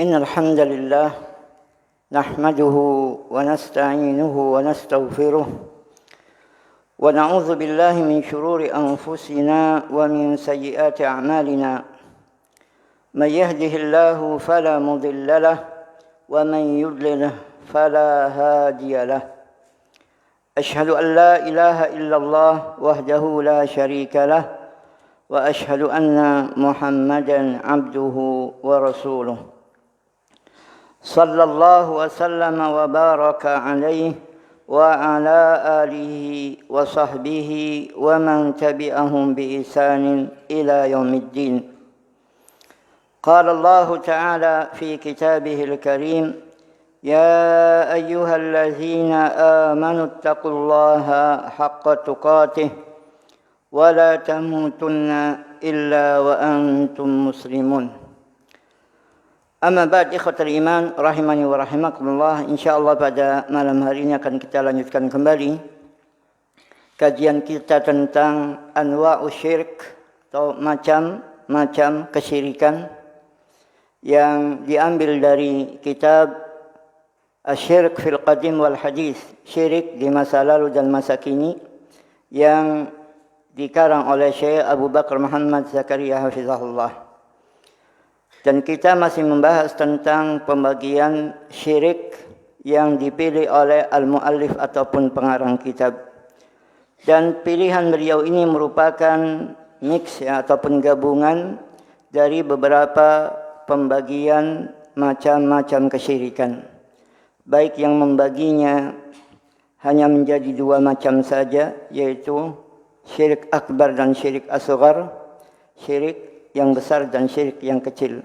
إن الحمد لله نحمده ونستعينه ونستغفره ونعوذ بالله من شرور أنفسنا ومن سيئات أعمالنا من يهده الله فلا مضل له ومن يضلل فلا هادي له أشهد أن لا إله إلا الله وحده لا شريك له وأشهد أن محمدا عبده ورسوله صلى الله وسلم وبارك عليه وعلى آله وصحبه ومن تبعهم بإحسان إلى يوم الدين. قال الله تعالى في كتابه الكريم: يا أيها الذين آمنوا اتقوا الله حق تقاته ولا تموتن إلا وأنتم مسلمون. Amma ba'd, ikhwatal iman rahimani wa rahimakumullah. Insyaallah pada malam hari ini akan kita lanjutkan kembali kajian kita tentang anwa'u syirik atau macam-macam kesyirikan yang diambil dari kitab Asy-Syirk fil Qadim wal Hadis, syirik di masa lalu dan masa kini, yang dikarang oleh Syekh Abu Bakar Muhammad Zakaria hafizahullah. Dan kita masih membahas tentang pembagian syirik yang dipilih oleh al-muallif ataupun pengarang kitab. Dan pilihan beliau ini merupakan mix ataupun gabungan dari beberapa pembagian macam-macam kesyirikan. Baik yang membaginya hanya menjadi dua macam saja, yaitu syirik akbar dan syirik asghar, syirik yang besar dan syirik yang kecil,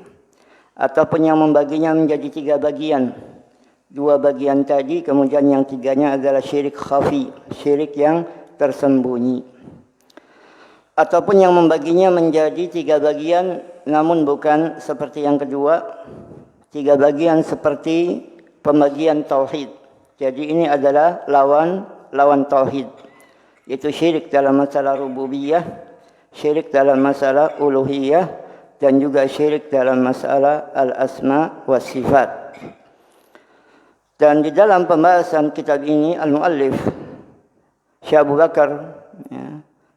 ataupun yang membaginya menjadi tiga bagian. Dua bagian tadi, kemudian yang tiganya adalah syirik khafi, syirik yang tersembunyi. Ataupun yang membaginya menjadi tiga bagian, namun bukan seperti yang kedua, tiga bagian seperti pembagian tauhid. Jadi ini adalah lawan tauhid, yaitu syirik dalam masalah rububiyah, syirik dalam masalah uluhiyah, dan juga syirik dalam masalah al-asma wa sifat. Dan di dalam pembahasan kitab ini, al-muallif Syekh Abu Bakar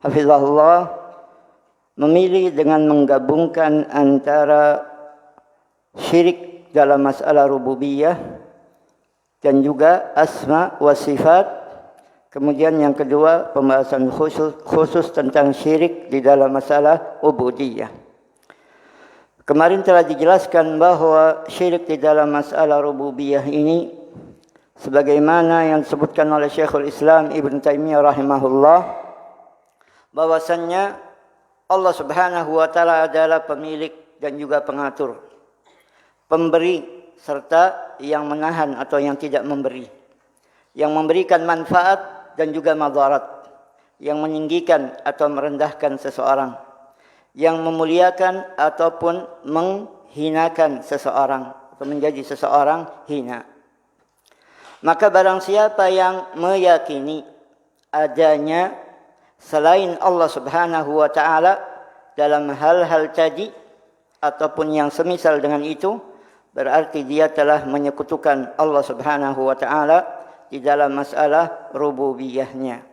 hafizahullah memilih dengan menggabungkan antara syirik dalam masalah rububiyah dan juga asma wa sifat. Kemudian yang kedua, pembahasan khusus tentang syirik di dalam masalah ubudiyah. Kemarin telah dijelaskan bahwa syirik di dalam masalah rububiyah ini, sebagaimana yang disebutkan oleh Syekhul Islam Ibn Taimiyah rahimahullah, bahwasannya Allah Subhanahu wa taala adalah pemilik dan juga pengatur, pemberi serta yang menahan atau yang tidak memberi, yang memberikan manfaat dan juga madarat, yang meninggikan atau merendahkan seseorang, yang memuliakan ataupun menghinakan seseorang atau menjadi seseorang hina. Maka barang siapa yang meyakini adanya selain Allah Subhanahu wa taala dalam hal-hal tadi ataupun yang semisal dengan itu, berarti dia telah menyekutukan Allah Subhanahu wa taala di dalam masalah rububiyahnya.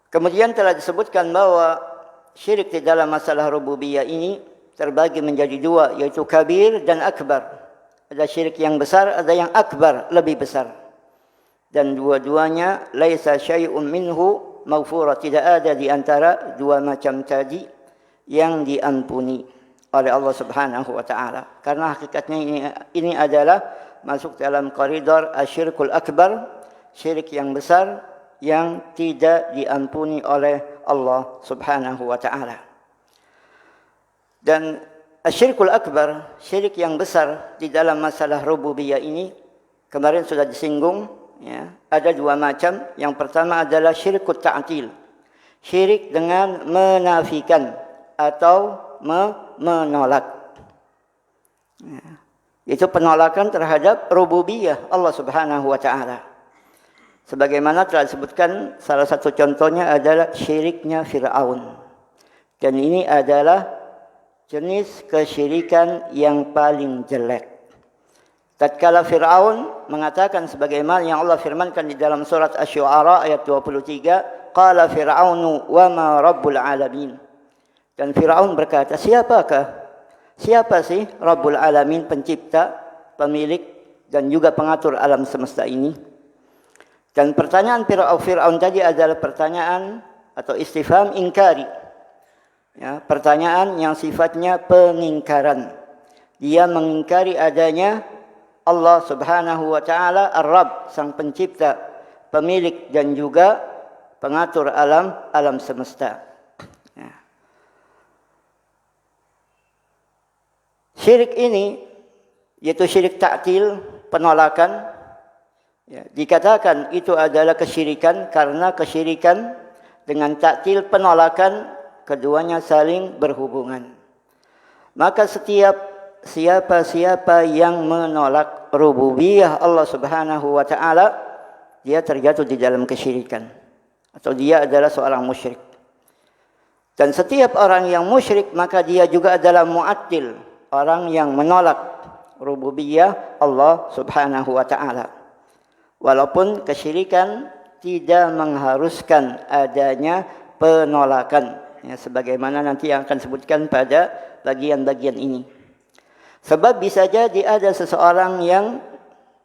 Kemudian telah disebutkan bahwa syirik di dalam masalah rububiyah ini terbagi menjadi dua, yaitu kabir dan akbar. Ada syirik yang besar, ada yang akbar, lebih besar. Dan dua-duanya laisa syai'un minhu maghfura, tidak ada di antara dua macam tadi yang diampuni oleh Allah Subhanahu wa taala. Karena hakikatnya ini adalah masuk dalam koridor asyirkul akbar, syirik yang besar yang tidak diampuni oleh Allah Subhanahu wa taala. Dan asyirkul akbar, syirik yang besar di dalam masalah rububiyah ini, kemarin sudah disinggung, ada dua macam. Yang pertama adalah syirkut ta'til, syirik dengan menafikan atau menolak. Itu penolakan terhadap rububiyah Allah Subhanahu wa taala. Sebagaimana telah disebutkan, salah satu contohnya adalah syiriknya Fir'aun. Dan ini adalah jenis kesyirikan yang paling jelek. Tatkala Fir'aun mengatakan sebagaimana yang Allah firmankan di dalam surat Asy-Syu'ara ayat 23, qala Fir'aunu wa ma rabbul alamin. Dan Fir'aun berkata, siapa sih Rabbul Alamin, pencipta, pemilik dan juga pengatur alam semesta ini? Dan pertanyaan Fir'aun tadi adalah pertanyaan atau istifham inkari. Ya, pertanyaan yang sifatnya pengingkaran. Dia mengingkari adanya Allah Subhanahu wa taala Ar-Rabb, sang pencipta, pemilik dan juga pengatur alam semesta. Ya. Syirik ini yaitu syirik ta'til, penolakan, ya, dikatakan itu adalah kesyirikan karena kesyirikan dengan ta'til, penolakan, keduanya saling berhubungan. Maka siapa yang menolak rububiyah Allah Subhanahu wa taala, dia terjatuh di dalam kesyirikan atau dia adalah seorang musyrik. Dan setiap orang yang musyrik maka dia juga adalah mu'attil, orang yang menolak rububiyah Allah Subhanahu wa taala. Walaupun kesyirikan tidak mengharuskan adanya penolakan, ya, sebagaimana nanti yang akan sebutkan pada bagian-bagian ini. Sebab bisa jadi ada seseorang yang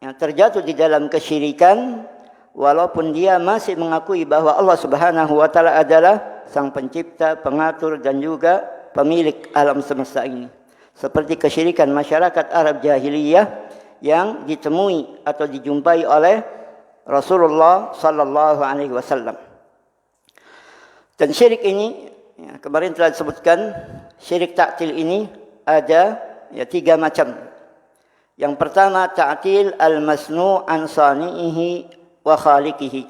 terjatuh di dalam kesyirikan walaupun dia masih mengakui bahwa Allah Subhanahu wa taala adalah sang pencipta, pengatur dan juga pemilik alam semesta ini. Seperti kesyirikan masyarakat Arab jahiliyah yang ditemui atau dijumpai oleh Rasulullah sallallahu alaihi wasallam. Dan syirik ini, ya, kemarin telah disebutkan, syirik ta'til ini ada ya 3 macam. Yang pertama ta'til al-masnu' an sani'ihi wa khaliqihi,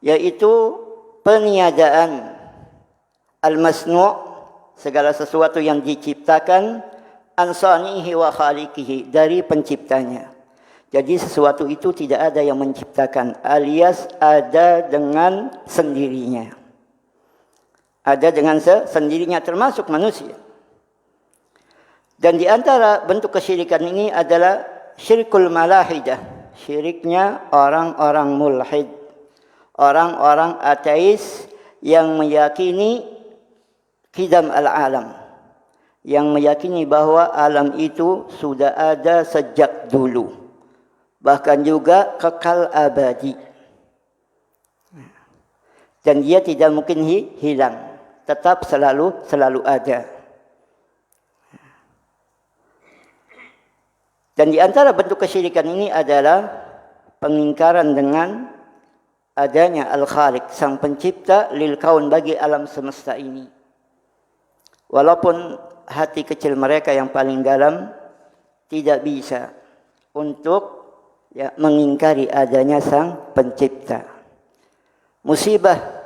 yaitu peniadaan al-masnu', segala sesuatu yang diciptakan, an sani'ihi wa khaliqihi, dari penciptanya. Jadi sesuatu itu tidak ada yang menciptakan, alias ada dengan sendirinya. Ada dengan sendirinya, termasuk manusia. Dan di antara bentuk kesyirikan ini adalah syirkul malahidah, syiriknya orang-orang mulhid, orang-orang ateis yang meyakini qidam al-alam, yang meyakini bahwa alam itu sudah ada sejak dulu, bahkan juga kekal abadi. Dan dia tidak mungkin hilang, tetap selalu ada. Dan di antara bentuk kesyirikan ini adalah pengingkaran dengan adanya Al-Khaliq, sang pencipta, lil kaun, bagi alam semesta ini. Walaupun hati kecil mereka yang paling dalam tidak bisa untuk mengingkari adanya sang pencipta. Musibah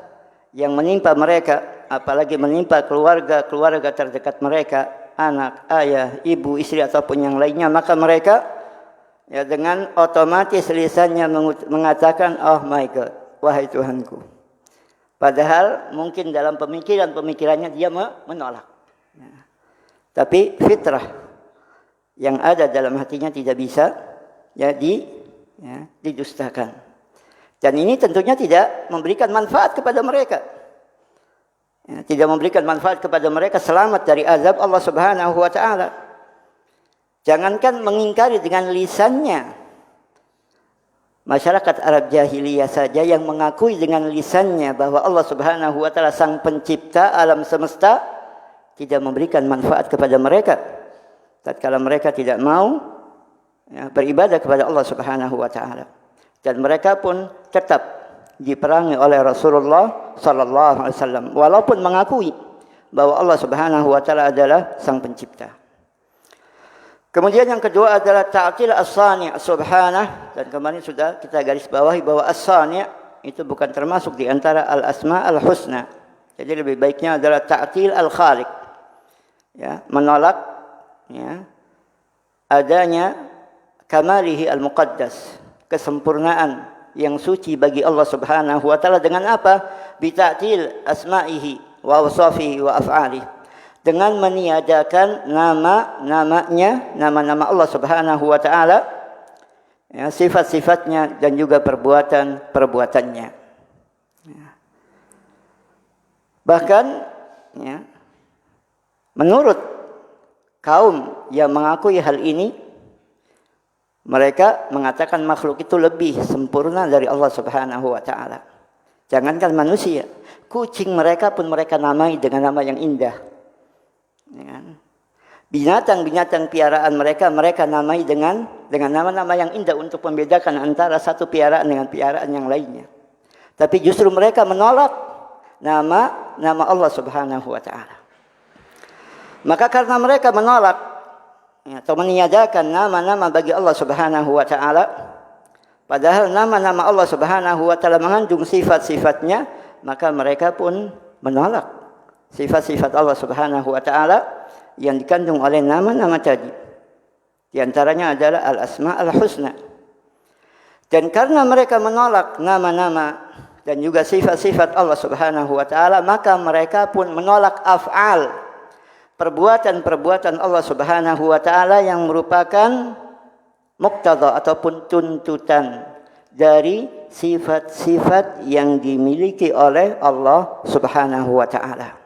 yang menimpa mereka, apalagi menimpa keluarga terdekat mereka, anak, ayah, ibu, istri ataupun yang lainnya, maka mereka dengan otomatis lisannya mengatakan, oh my God, wahai Tuhanku. Padahal mungkin dalam pemikirannya dia menolak. Tapi fitrah yang ada dalam hatinya tidak bisa didustakan. Dan ini tentunya tidak memberikan manfaat kepada mereka. Tidak memberikan manfaat kepada mereka selamat dari azab Allah Subhanahu wa taala. Jangankan mengingkari dengan lisannya. Masyarakat Arab jahiliyah saja yang mengakui dengan lisannya bahwa Allah Subhanahu wa taala sang pencipta alam semesta tidak memberikan manfaat kepada mereka tatkala mereka tidak mau beribadah kepada Allah Subhanahu wa taala. Dan mereka pun tetap diperangi oleh Rasulullah sallallahu alaihi wasallam walaupun mengakui bahwa Allah Subhanahu wa taala adalah sang pencipta. Kemudian yang kedua adalah ta'til as-sani' subhanah, dan kemarin sudah kita garis bawahi bahwa as-sani' itu bukan termasuk di antara al-asma al-husna. Jadi lebih baiknya adalah ta'til al-khaliq. Menolak adanya kamalihi al-muqaddas, kesempurnaan yang suci bagi Allah Subhanahu wa taala dengan apa? Bi ta'til asma'ihi wa awsafihi wa af'alihi. dengan meniadakan nama-nama Allah Subhanahu wa taala, ya, sifat-sifatnya dan juga perbuatan-perbuatannya. Ya. Bahkan ya, menurut kaum yang mengakui hal ini, mereka mengatakan makhluk itu lebih sempurna dari Allah Subhanahu wa taala. Jangankan manusia, kucing mereka pun mereka namai dengan nama yang indah. Binatang-binatang piaraan mereka namai dengan nama-nama yang indah untuk membedakan antara satu piaraan dengan piaraan yang lainnya. Tapi justru mereka menolak nama Allah Subhanahu wa taala. Maka karena mereka menolak atau meniadakan nama-nama bagi Allah Subhanahu wa taala, padahal nama-nama Allah Subhanahu wa taala mengandung sifat-sifatnya, maka mereka pun menolak sifat-sifat Allah Subhanahu wa taala yang dikandung oleh nama-nama tadi. Di antaranya adalah al-asma al-husna. Dan karena mereka menolak nama-nama dan juga sifat-sifat Allah Subhanahu wa taala, maka mereka pun menolak af'al, perbuatan-perbuatan Allah Subhanahu wa taala yang merupakan muqtada ataupun tuntutan dari sifat-sifat yang dimiliki oleh Allah Subhanahu wa taala.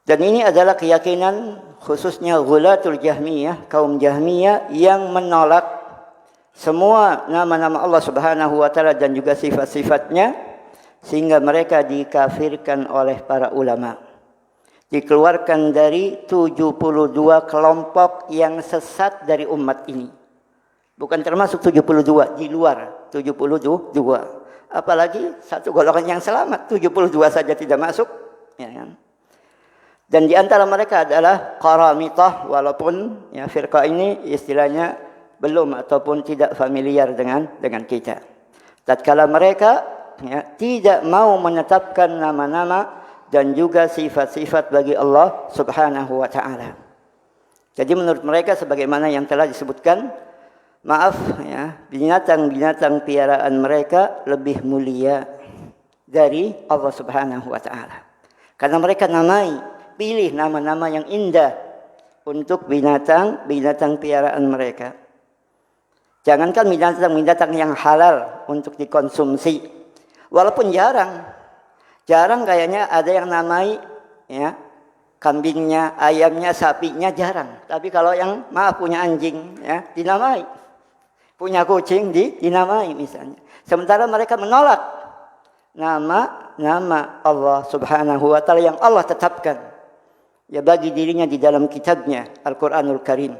Dan ini adalah keyakinan khususnya ghulatul Jahmiyah, kaum Jahmiyah yang menolak semua nama-nama Allah Subhanahu wa taala dan juga sifat-sifatnya, sehingga mereka dikafirkan oleh para ulama. Dikeluarkan dari 72 kelompok yang sesat dari umat ini. Bukan termasuk 72, di luar 72. Apalagi satu golongan yang selamat, 72 saja tidak masuk, ya kan? Dan di antara mereka adalah Qaramitah, walaupun ya firqah ini istilahnya belum ataupun tidak familiar dengan kita. Tatkala mereka ya, tidak mau menetapkan nama-nama dan juga sifat-sifat bagi Allah Subhanahu wa taala. Jadi menurut mereka sebagaimana yang telah disebutkan, maaf ya, binatang-binatang piaraan mereka lebih mulia dari Allah Subhanahu wa taala. Karena mereka pilih nama-nama yang indah untuk binatang piaraan mereka. Jangankan binatang yang halal untuk dikonsumsi, walaupun jarang kayaknya ada yang namai ya kambingnya, ayamnya, sapinya jarang. Tapi kalau yang punya anjing ya dinamai, punya kucing dinamai misalnya. Sementara mereka menolak nama Allah Subhanahu wa taala yang Allah tetapkan ya bagi dirinya di dalam kitabnya Al-Quranul Karim,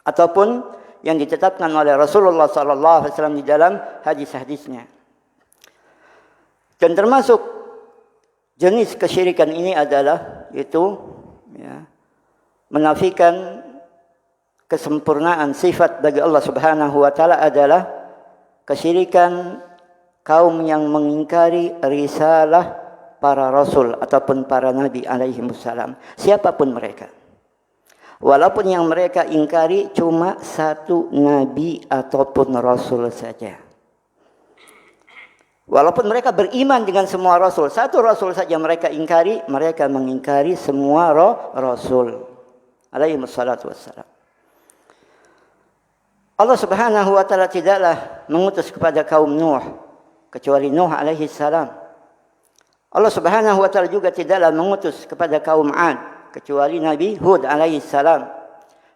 ataupun yang ditetapkan oleh Rasulullah sallallahu alaihi wasallam di dalam hadis-hadisnya. Dan termasuk jenis kesyirikan ini adalah itu ya, menafikan kesempurnaan sifat bagi Allah Subhanahu wa taala adalah kesyirikan kaum yang mengingkari risalah para rasul ataupun para nabi alaihi wassalam, siapapun mereka. Walaupun yang mereka ingkari cuma satu nabi ataupun rasul saja. Walaupun mereka beriman dengan semua rasul, satu rasul saja mereka ingkari, mereka mengingkari semua rasul alaihi wassalam. Allah Subhanahu wa taala tidaklah mengutus kepada kaum Nuh kecuali Nuh alaihi salam. Allah Subhanahu wa taala juga tidaklah mengutus kepada kaum 'Ad kecuali Nabi Hud alaihi salam.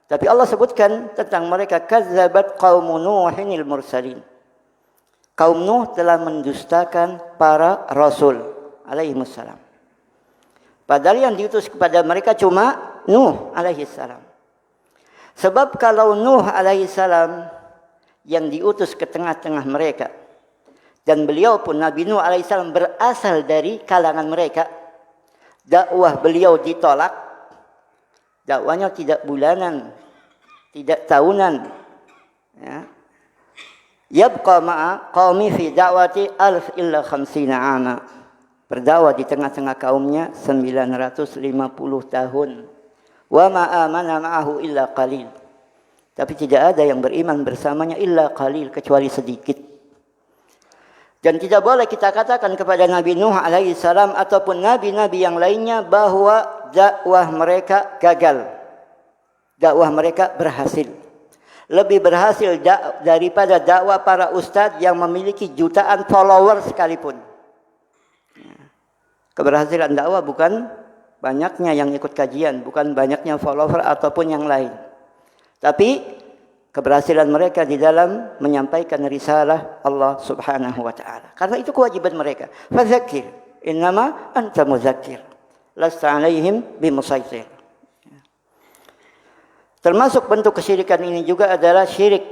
Tapi Allah sebutkan tentang mereka, kazzabat qaum Nuhinil mursalin. Kaum Nuh telah mendustakan para rasul alaihi salam. Padahal yang diutus kepada mereka cuma Nuh alaihi salam. Sebab kalau Nuh alaihi salam yang diutus ke tengah-tengah mereka, dan beliau pun Nabi Nuh alaihissalam berasal dari kalangan mereka, dakwah beliau ditolak. Dakwanya tidak bulanan, tidak tahunan. Ya. Yabqa ma'a qaumi fi da'wati 1000 illa 50 ama. Berdakwah di tengah-tengah kaumnya 950 tahun. Wa ma amana ma'ahu illa qalil. Tapi tidak ada yang beriman bersamanya illa qalil, kecuali sedikit. Dan tidak boleh kita katakan kepada Nabi Nuh alaihi salam ataupun nabi-nabi yang lainnya bahwa dakwah mereka gagal. Dakwah mereka berhasil. Lebih berhasil daripada dakwah para ustadz yang memiliki jutaan followers sekalipun. Keberhasilan dakwah bukan banyaknya yang ikut kajian, bukan banyaknya follower ataupun yang lain. Tapi keberhasilan mereka di dalam menyampaikan risalah Allah Subhanahu wa taala. Karena itu kewajiban mereka. Fadzakir, innama anta muzakkir. Lasta 'alaihim bimusaitir. Termasuk bentuk kesyirikan ini juga adalah syirik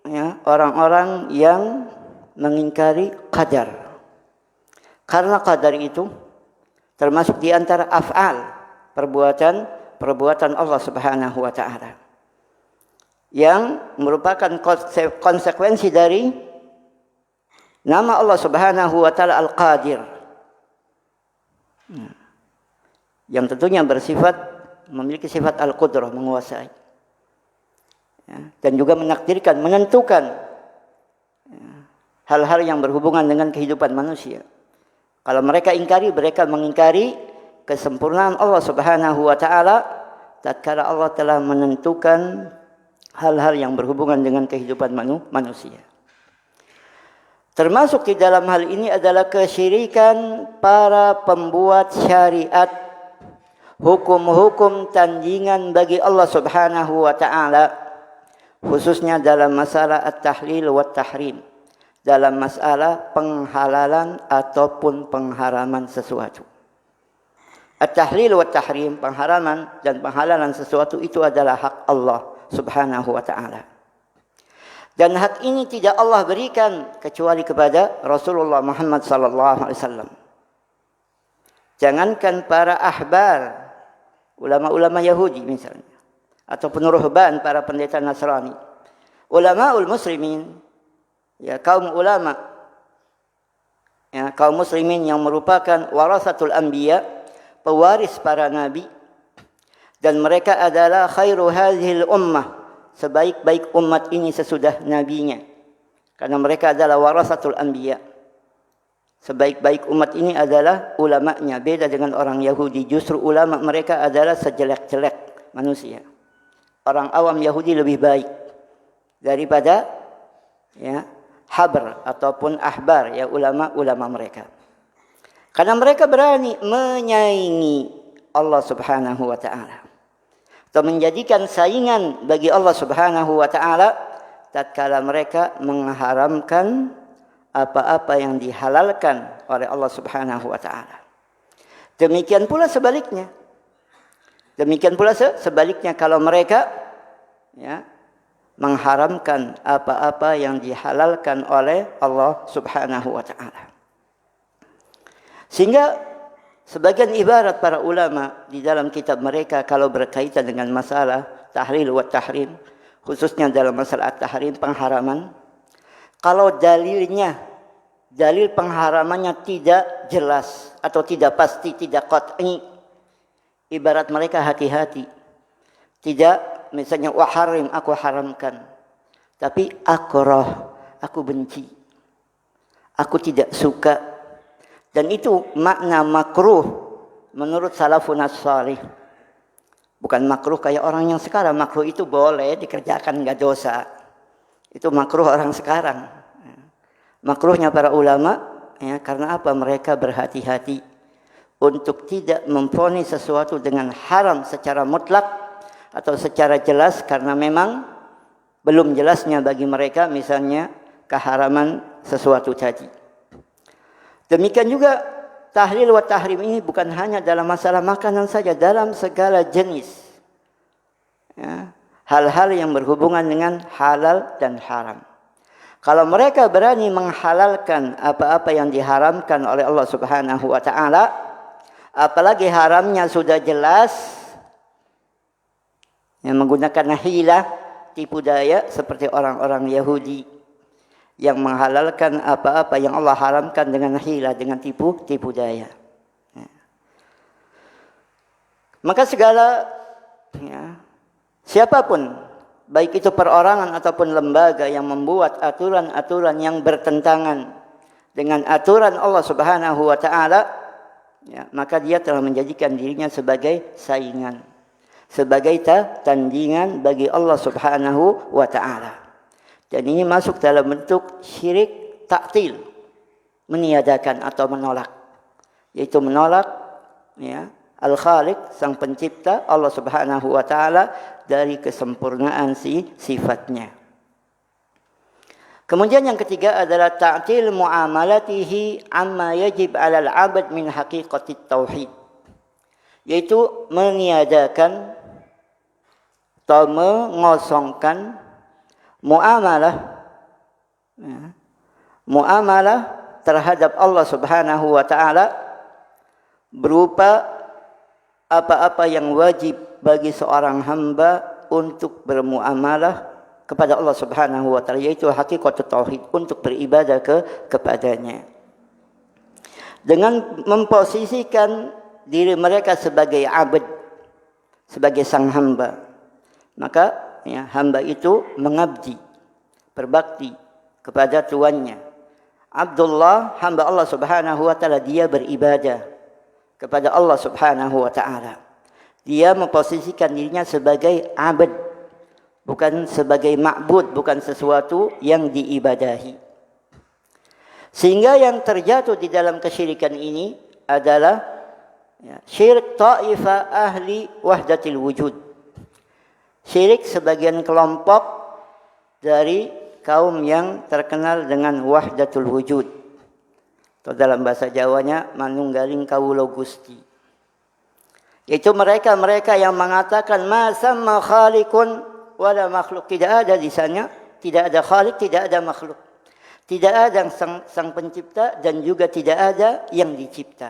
ya, orang-orang yang mengingkari qadar. Karena qadar itu termasuk di antara af'al, perbuatan Allah Subhanahu wa taala. Yang merupakan konsekuensi dari nama Allah Subhanahu wa taala Al-Qadir. Yang tentunya memiliki sifat Al-Qudrah, menguasai. Ya, dan juga menakdirkan, menentukan hal-hal yang berhubungan dengan kehidupan manusia. Kalau mereka ingkari, mereka mengingkari kesempurnaan Allah Subhanahu wa taala tatkala Allah telah menentukan hal-hal yang berhubungan dengan kehidupan manusia. Termasuk di dalam hal ini adalah kesyirikan para pembuat syariat, hukum-hukum tandingan bagi Allah Subhanahu wa taala, khususnya dalam masalah at-tahlil wa tahrim, dalam masalah penghalalan ataupun pengharaman sesuatu. At-tahlil wa tahrim, pengharaman dan penghalalan sesuatu itu adalah hak Allah Subhanahu wa ta'ala. Dan hak ini tidak Allah berikan kecuali kepada Rasulullah Muhammad sallallahu alaihi wasallam. Jangankan para ahbar, ulama-ulama Yahudi misalnya, ataupun ruhban, para pendeta Nasrani, ulamaul muslimin, ya kaum ulama, ya kaum muslimin yang merupakan warasatul anbiya, pewaris para nabi, dan mereka adalah khairu hadhil ummah, sebaik-baik umat ini sesudah nabinya, karena mereka adalah warasatul anbiya. Sebaik-baik umat ini adalah ulamanya. Beda dengan orang Yahudi, justru ulama mereka adalah sejelek-jelek manusia. Orang awam Yahudi lebih baik daripada ya habr ataupun ahbar, ya ulama-ulama mereka. Karena mereka berani menyaingi Allah Subhanahu wa taala, atau menjadikan saingan bagi Allah Subhanahu wa taala tatkala mereka mengharamkan apa-apa yang dihalalkan oleh Allah Subhanahu wa taala. Demikian pula sebaliknya. Sebaliknya kalau mereka ya mengharamkan apa-apa yang dihalalkan oleh Allah Subhanahu wa taala. Sehingga sebagian ibarat para ulama di dalam kitab mereka kalau berkaitan dengan masalah tahlil wa tahrim, khususnya dalam masalah tahrim, pengharaman, kalau dalil pengharamannya tidak jelas atau tidak pasti, tidak qat'i, ibarat mereka hati-hati. Tidak misalnya waharim, aku haramkan, tapi akrah, aku benci, aku tidak suka. Dan itu makna makruh menurut salafun as-salih. Bukan makruh kayak orang yang sekarang. Makruh itu boleh dikerjakan, enggak dosa. Itu makruh orang sekarang. Makruhnya para ulama ya, karena apa? Mereka berhati-hati untuk tidak memvonis sesuatu dengan haram secara mutlak atau secara jelas, karena memang belum jelasnya bagi mereka misalnya keharaman sesuatu tadi. Demikian juga tahlil wa tahrim ini bukan hanya dalam masalah makanan saja, dalam segala jenis ya, hal-hal yang berhubungan dengan halal dan haram. Kalau mereka berani menghalalkan apa-apa yang diharamkan oleh Allah Subhanahu wa taala, apalagi haramnya sudah jelas, yang menggunakan hilah, tipu daya, seperti orang-orang Yahudi yang menghalalkan apa-apa yang Allah haramkan dengan hilah, dengan tipu daya. Ya. Maka segala ya, siapapun, baik itu perorangan ataupun lembaga yang membuat aturan-aturan yang bertentangan dengan aturan Allah Subhanahu wa taala, ya, maka dia telah menjadikan dirinya sebagai saingan, sebagai tandingan bagi Allah Subhanahu wa taala. Dan ini masuk dalam bentuk syirik ta'til, meniadakan atau menolak, yaitu menolak ya Al-Khaliq, sang pencipta Allah Subhanahu wa taala, dari kesempurnaan sifatnya. Kemudian yang ketiga adalah ta'til muamalatihi amma yajib 'alal 'abd min haqiqatit tauhid, yaitu meniadakan atau mengosongkan muamalah ya, muamalah terhadap Allah Subhanahu wa taala berupa apa-apa yang wajib bagi seorang hamba untuk bermuamalah kepada Allah Subhanahu wa taala, yaitu hakikat tauhid, untuk beribadah kepadanya dengan memposisikan diri mereka sebagai abd, sebagai sang hamba. Maka ya, hamba itu mengabdi, berbakti kepada tuannya. Abdullah, hamba Allah Subhanahu wa taala, dia beribadah kepada Allah Subhanahu wa taala. Dia memposisikan dirinya sebagai abd, bukan sebagai ma'bud, bukan sesuatu yang diibadahi. Sehingga yang terjatuh di dalam kesyirikan ini adalah ya, syirik ta'ifa ahli wahdatil wujud. Syirik sebagian kelompok dari kaum yang terkenal dengan wahdatul wujud, atau dalam bahasa Jawanya manunggaling kawula Gusti, yaitu mereka yang mengatakan ma samma khaliqun wala makhluk, tidak ada di sana, tidak ada khaliq, tidak ada makhluk, tidak ada sang pencipta dan juga tidak ada yang dicipta.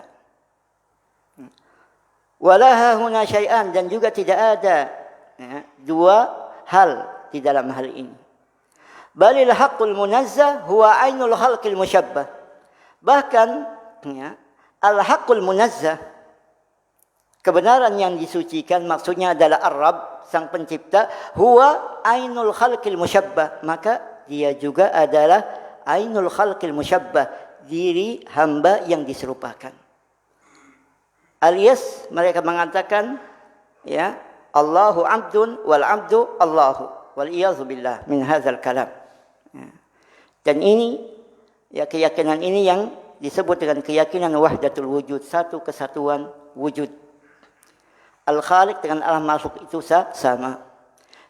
Wala huna syai'an, dan juga tidak ada ya, dua hal di dalam hal ini. Balil haqqul munazzah huwa ainul khalqil musyabbah. Bahkan ya, al-haqqul munazzah, kebenaran yang disucikan, maksudnya adalah Ar-Rabb, sang pencipta, huwa ainul khalqil musyabbah, maka dia juga adalah ainul khalqil musyabbah, diri hamba yang diserupakan. Alias mereka mengatakan ya, Allahu abdun wal abdu Allahu, wal iyadzu billah min hadzal kalam. Ya. Dan ini ya, keyakinan ini yang disebut dengan keyakinan wahdatul wujud, satu kesatuan wujud. Al-Khaliq dengan al-Makhluk itu sama.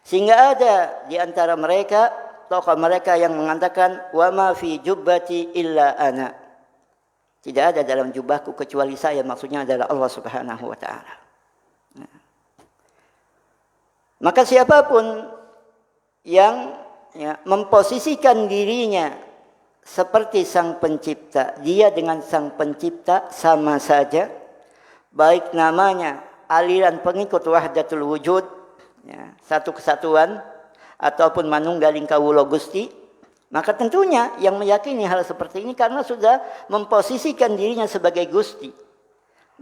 Sehingga ada di antara mereka, tokoh mereka yang mengatakan wa ma fi jubbati illa ana. Tidak ada dalam jubahku kecuali saya, maksudnya adalah Allah Subhanahu wa taala. Maka siapapun yang ya, memposisikan dirinya seperti sang pencipta, dia dengan sang pencipta sama saja, baik namanya aliran pengikut wahdatul wujud ya, satu kesatuan, ataupun manunggaling kawula Gusti, maka tentunya yang meyakini hal seperti ini karena sudah memposisikan dirinya sebagai Gusti,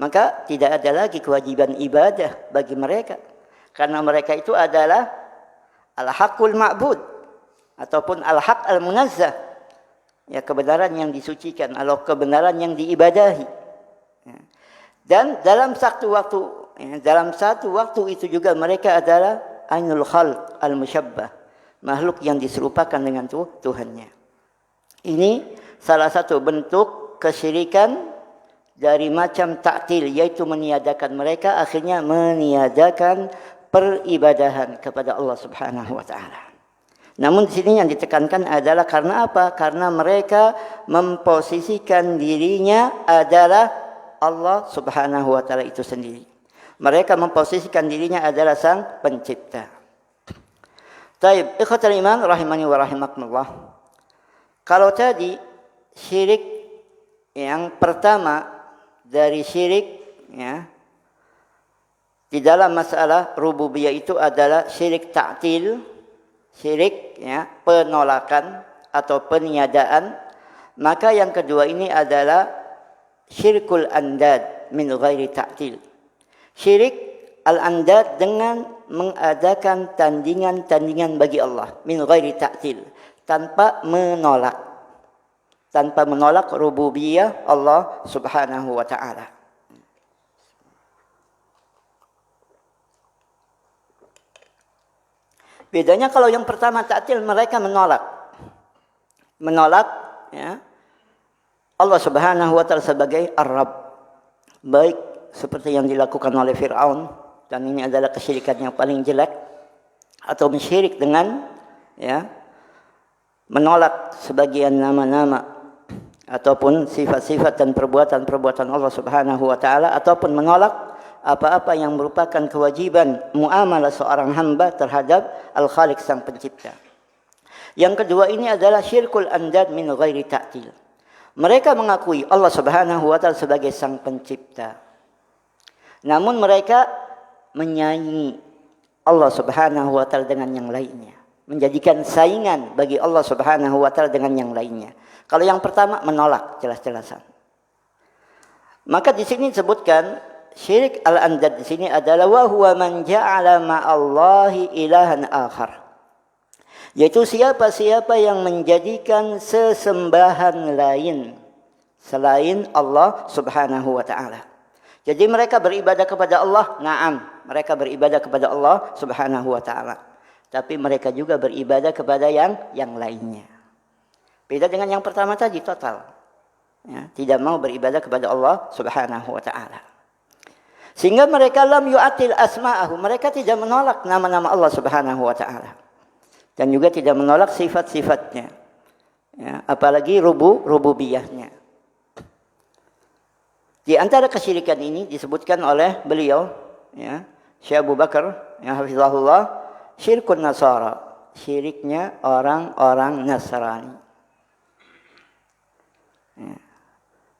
maka tidak ada lagi kewajiban ibadah bagi mereka, karena mereka itu adalah al-haqqul ma'bud ataupun al-haq al-munazzah, ya, kebenaran yang disucikan atau kebenaran yang diibadahi. Ya. Dan dalam satu waktu itu juga mereka adalah ainul khalq al-musyabbah, makhluk yang diserupakan dengan Tuhannya. Ini salah satu bentuk kesyirikan dari macam ta'til, yaitu meniadakan, mereka akhirnya meniadakan peribadahan kepada Allah Subhanahu wa taala. Namun di sini yang ditekankan adalah karena apa? Karena mereka memposisikan dirinya adalah Allah Subhanahu wa taala itu sendiri. Mereka memposisikan dirinya adalah sang pencipta. Taib, ikhwatul iman rahimani wa rahimakumullah. Kalau tadi syirik yang pertama dari syirik ya, di dalam masalah rububiyah itu adalah syirik ta'til, syirik ya, penolakan atau peniadaan. Maka yang kedua ini adalah syirkul andad min ghairi ta'til. Syirik al-andad dengan mengadakan tandingan-tandingan bagi Allah min ghairi ta'til, tanpa menolak rububiyah Allah Subhanahu wa taala. Bedanya kalau yang pertama ta'til, mereka menolak ya, Allah Subhanahu wa taala sebagai Ar-Rabb. Baik seperti yang dilakukan oleh Fir'aun, dan ini adalah kesyirikan yang paling jelek, atau syirik dengan ya, menolak sebagian nama-nama ataupun sifat-sifat dan perbuatan-perbuatan Allah Subhanahu wa taala, ataupun menolak apa-apa yang merupakan kewajiban muamalah seorang hamba terhadap Al-Khaliq sang pencipta. Yang kedua ini adalah syirkul andad min ghairi ta'til. Mereka mengakui Allah Subhanahu wa taala sebagai sang pencipta, namun mereka menyaingi Allah Subhanahu wa taala dengan yang lainnya, menjadikan saingan bagi Allah Subhanahu wa taala dengan yang lainnya. Kalau yang pertama menolak jelas-jelasan. Maka di sini disebutkan syirik al-andad di sini adalah wa huwa man ja'ala ma'allahi ilahan akhar. Yaitu siapa-siapa yang menjadikan sesembahan lain selain Allah Subhanahu wa taala. Jadi mereka beribadah kepada Allah, na'am, mereka beribadah kepada Allah Subhanahu wa taala. Tapi mereka juga beribadah kepada yang lainnya. Beda dengan yang pertama tadi total. Ya, tidak mau beribadah kepada Allah Subhanahu wa taala. Sehingga mereka lam yu'atil asma'ahu, mereka tidak menolak nama-nama Allah Subhanahu wa taala. Dan juga tidak menolak sifat-sifatnya. Ya, apalagi rububiyahnya. Di antara kesyirikan ini disebutkan oleh beliau, ya, Syekh Abu Bakar, ya, hafizahullah, syirkun Nasara, syiriknya orang-orang Nasrani. Ya.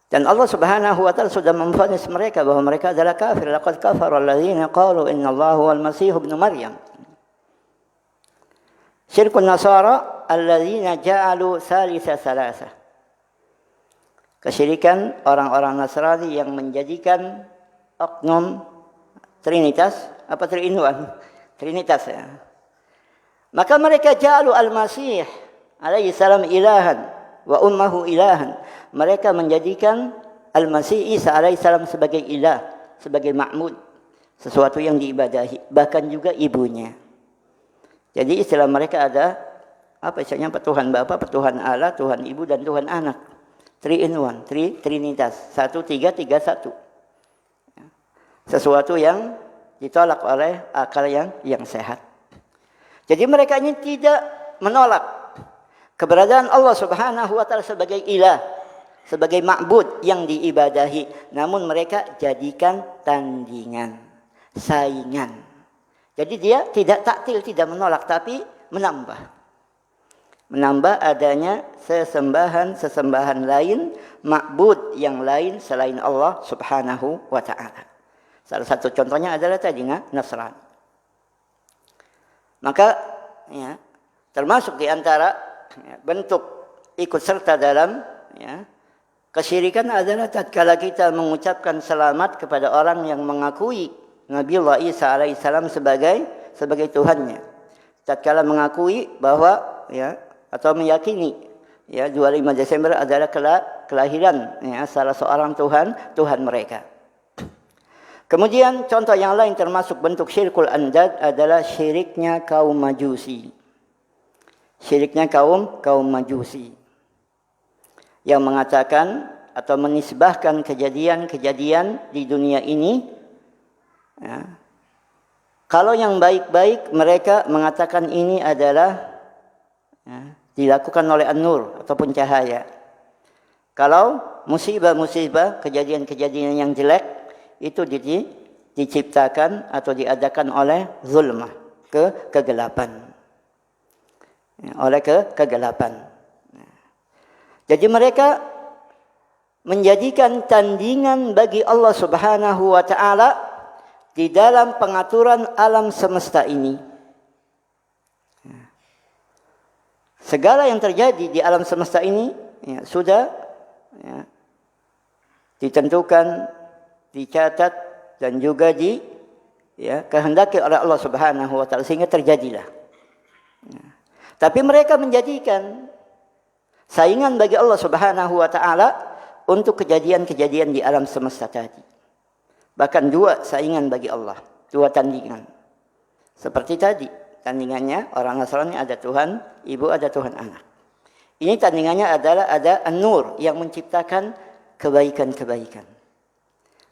Dan Allah Subhanahu wa taala sudah memvonis mereka bahwa mereka adalah kafir. Laqad kafara alladziina qalu innallaha huwal masih ibnu Maryam. Syirkun Nasara alladzina ja'alu salisa salasa. Kesyirikan orang-orang Nasrani yang menjadikan oknum Trinitas, apa Trinitas ya. Maka mereka ja'alu al-Masih alaihi salam ilahan wa ummuhu ilahan. Mereka menjadikan Al-Masih Isa alaihi salam sebagai ilah, sebagai ma'bud, sesuatu yang diibadahi, bahkan juga ibunya. Jadi istilah mereka ada apa istilahnya? Tuhan Bapa, Tuhan Allah, Tuhan Ibu, dan Tuhan Anak. 3 in 1, Trinitas. 1, 3, 3, 1. Sesuatu yang ditolak oleh akal yang sehat. Jadi mereka ini tidak menolak keberadaan Allah Subhanahu wa taala sebagai ilah, sebagai ma'bud yang diibadahi, namun mereka jadikan tandingan, saingan. Jadi dia tidak taktil, tidak menolak, tapi menambah adanya sesembahan lain, ma'bud yang lain selain Allah Subhanahu wa taala. Salah satu contohnya adalah tadi Nasrani. Maka ya, termasuk di antara ya, bentuk ikut serta dalam ya, kesyirikan adalah tatkala kita mengucapkan selamat kepada orang yang mengakui Nabiullah Isa alaihissalam sebagai Tuhannya. Tatkala mengakui bahwa ya, atau meyakini ya 25 Desember adalah kelahiran ya, salah seorang Tuhan mereka. Kemudian contoh yang lain termasuk bentuk syirkul andad adalah syiriknya kaum Majusi. Syiriknya kaum Majusi yang mengatakan atau menisbahkan kejadian-kejadian di dunia ini ya. Kalau yang baik-baik mereka mengatakan ini adalah ya, dilakukan oleh an-nur ataupun cahaya. Kalau musibah-musibah, kejadian-kejadian yang jelek itu diciptakan atau diadakan oleh zulmah, kegelapan. Ya, oleh kegelapan. Jadi mereka menjadikan tandingan bagi Allah Subhanahu wa taala di dalam pengaturan alam semesta ini. Segala yang terjadi di alam semesta ini ya, sudah ya, ditentukan, dicatat, dan juga kehendaki oleh Allah Subhanahu wa taala sehingga terjadilah. Ya. Tapi mereka menjadikan saingan bagi Allah Subhanahu wa taala untuk kejadian-kejadian di alam semesta tadi. Bahkan 2 saingan bagi Allah, 2 tandingan. Seperti tadi Tandingannya orang Nasrani ada Tuhan Ibu, ada Tuhan Anak. Ini tandingannya adalah ada An-Nur yang menciptakan kebaikan-kebaikan.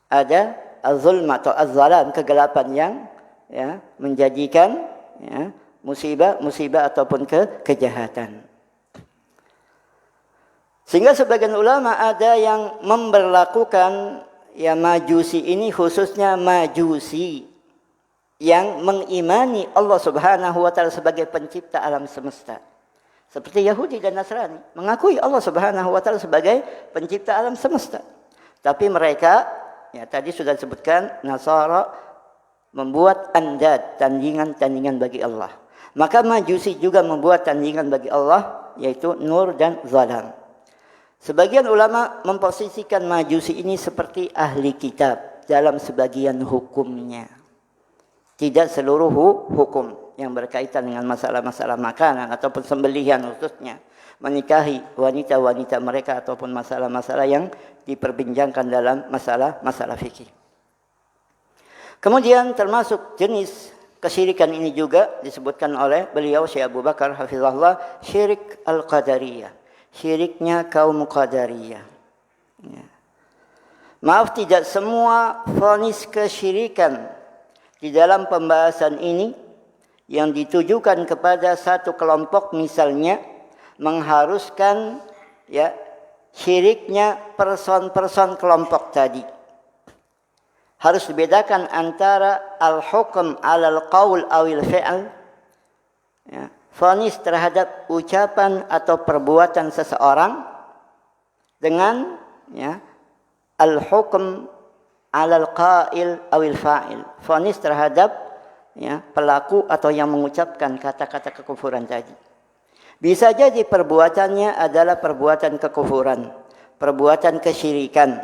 Ada Az-Zulm atau Az-Zalam, kegelapan yang ya, menjadikan ya, musibah ataupun kejahatan. Sehingga sebagian ulama ada yang memberlakukan ya Majusi ini, khususnya Majusi yang mengimani Allah Subhanahu wa taala sebagai pencipta alam semesta. Seperti Yahudi dan Nasrani mengakui Allah Subhanahu wa taala sebagai pencipta alam semesta. Tapi mereka ya tadi sudah disebutkan Nasara membuat andad, tandingan-tandingan bagi Allah. Maka Majusi juga membuat tandingan bagi Allah, yaitu Nur dan Zalam. Sebagian ulama memposisikan Majusi ini seperti ahli kitab dalam sebagian hukumnya. Tidak seluruh hukum yang berkaitan dengan masalah-masalah makanan ataupun sembelihan, khususnya menikahi wanita-wanita mereka ataupun masalah-masalah yang diperbincangkan dalam masalah-masalah fikih. Kemudian termasuk jenis kesyirikan ini juga disebutkan oleh beliau Syekh Abu Bakar hafizahullah, syirik al-qadariyah. Syiriknya kaum Qadariyah. Ya. Maaf, tidak semua vonis kesyirikan di dalam pembahasan ini yang ditujukan kepada satu kelompok misalnya mengharuskan ya syiriknya person-person kelompok tadi. Harus dibedakan antara al-hukm 'alal qaul awil fi'l, ya, vonis terhadap ucapan atau perbuatan seseorang, dengan ya al-hukm 'alal qail awil fa'il, vonis terhadap ya pelaku atau yang mengucapkan kata-kata kekufuran tadi. Bisa jadi perbuatannya adalah perbuatan kekufuran, perbuatan kesyirikan.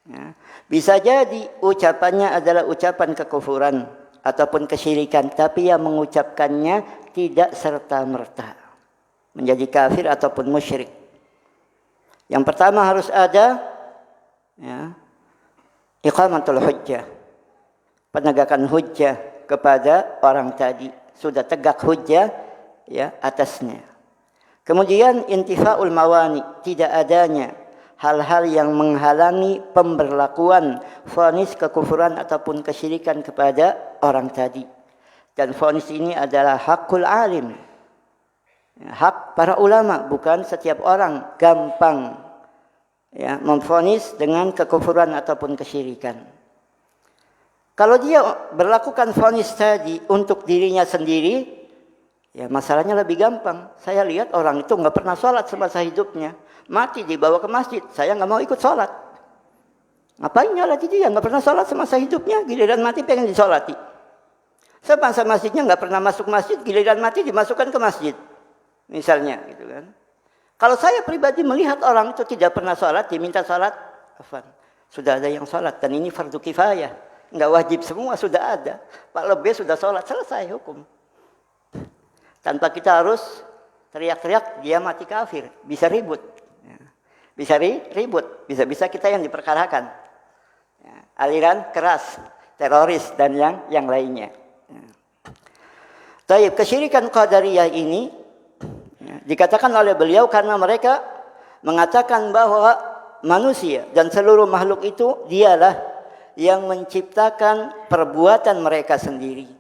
Ya. Bisa jadi ucapannya adalah ucapan kekufuran ataupun kesyirikan, tapi yang mengucapkannya tidak serta-merta menjadi kafir ataupun musyrik. Yang pertama harus ada ya, iqamatul hujjah, penegakan hujjah kepada orang tadi, sudah tegak hujjah ya atasnya. Kemudian intifaul mawani, tidak adanya hal-hal yang menghalangi pemberlakuan vonis kekufuran ataupun kesyirikan kepada orang tadi. Dan vonis ini adalah hakul alim, hak para ulama. Bukan setiap orang gampang ya memvonis dengan kekufuran ataupun kesyirikan. Kalau dia berlakukan vonis tadi untuk dirinya sendiri, ya masalahnya lebih gampang. Saya lihat orang itu nggak pernah sholat semasa hidupnya, mati dibawa ke masjid, saya nggak mau ikut sholat. Ngapain nyolati dia? Nggak pernah sholat semasa hidupnya, giliran mati pengen disolati. Semasa masjidnya nggak pernah masuk masjid, giliran mati dimasukkan ke masjid, misalnya, gitu kan? Kalau saya pribadi melihat orang itu tidak pernah sholat, diminta sholat, sudah ada yang sholat dan ini fardu kifayah, nggak wajib semua, sudah ada. Pak Lebih sudah sholat, selesai hukum. Tanpa kita harus teriak-teriak dia mati kafir, bisa ribut, bisa ribut, bisa kita yang diperkarakan, aliran keras, teroris dan yang lainnya. Taib, kesyirikan Qadariyah ini ya, dikatakan oleh beliau karena mereka mengatakan bahwa manusia dan seluruh makhluk itu dialah yang menciptakan perbuatan mereka sendiri,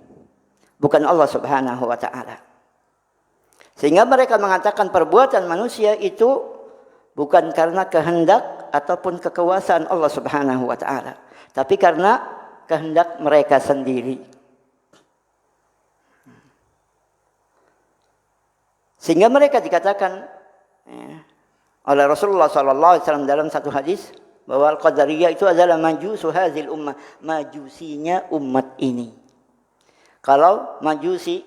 bukan Allah Subhanahu wa taala. Sehingga mereka mengatakan perbuatan manusia itu bukan karena kehendak ataupun kekuasaan Allah Subhanahu wa taala, tapi karena kehendak mereka sendiri. Sehingga mereka dikatakan ya, oleh Rasulullah SAW dalam satu hadis bahwa Al-Qadariyah itu adalah majusu hazil ummah, majusinya umat ini. Kalau majusi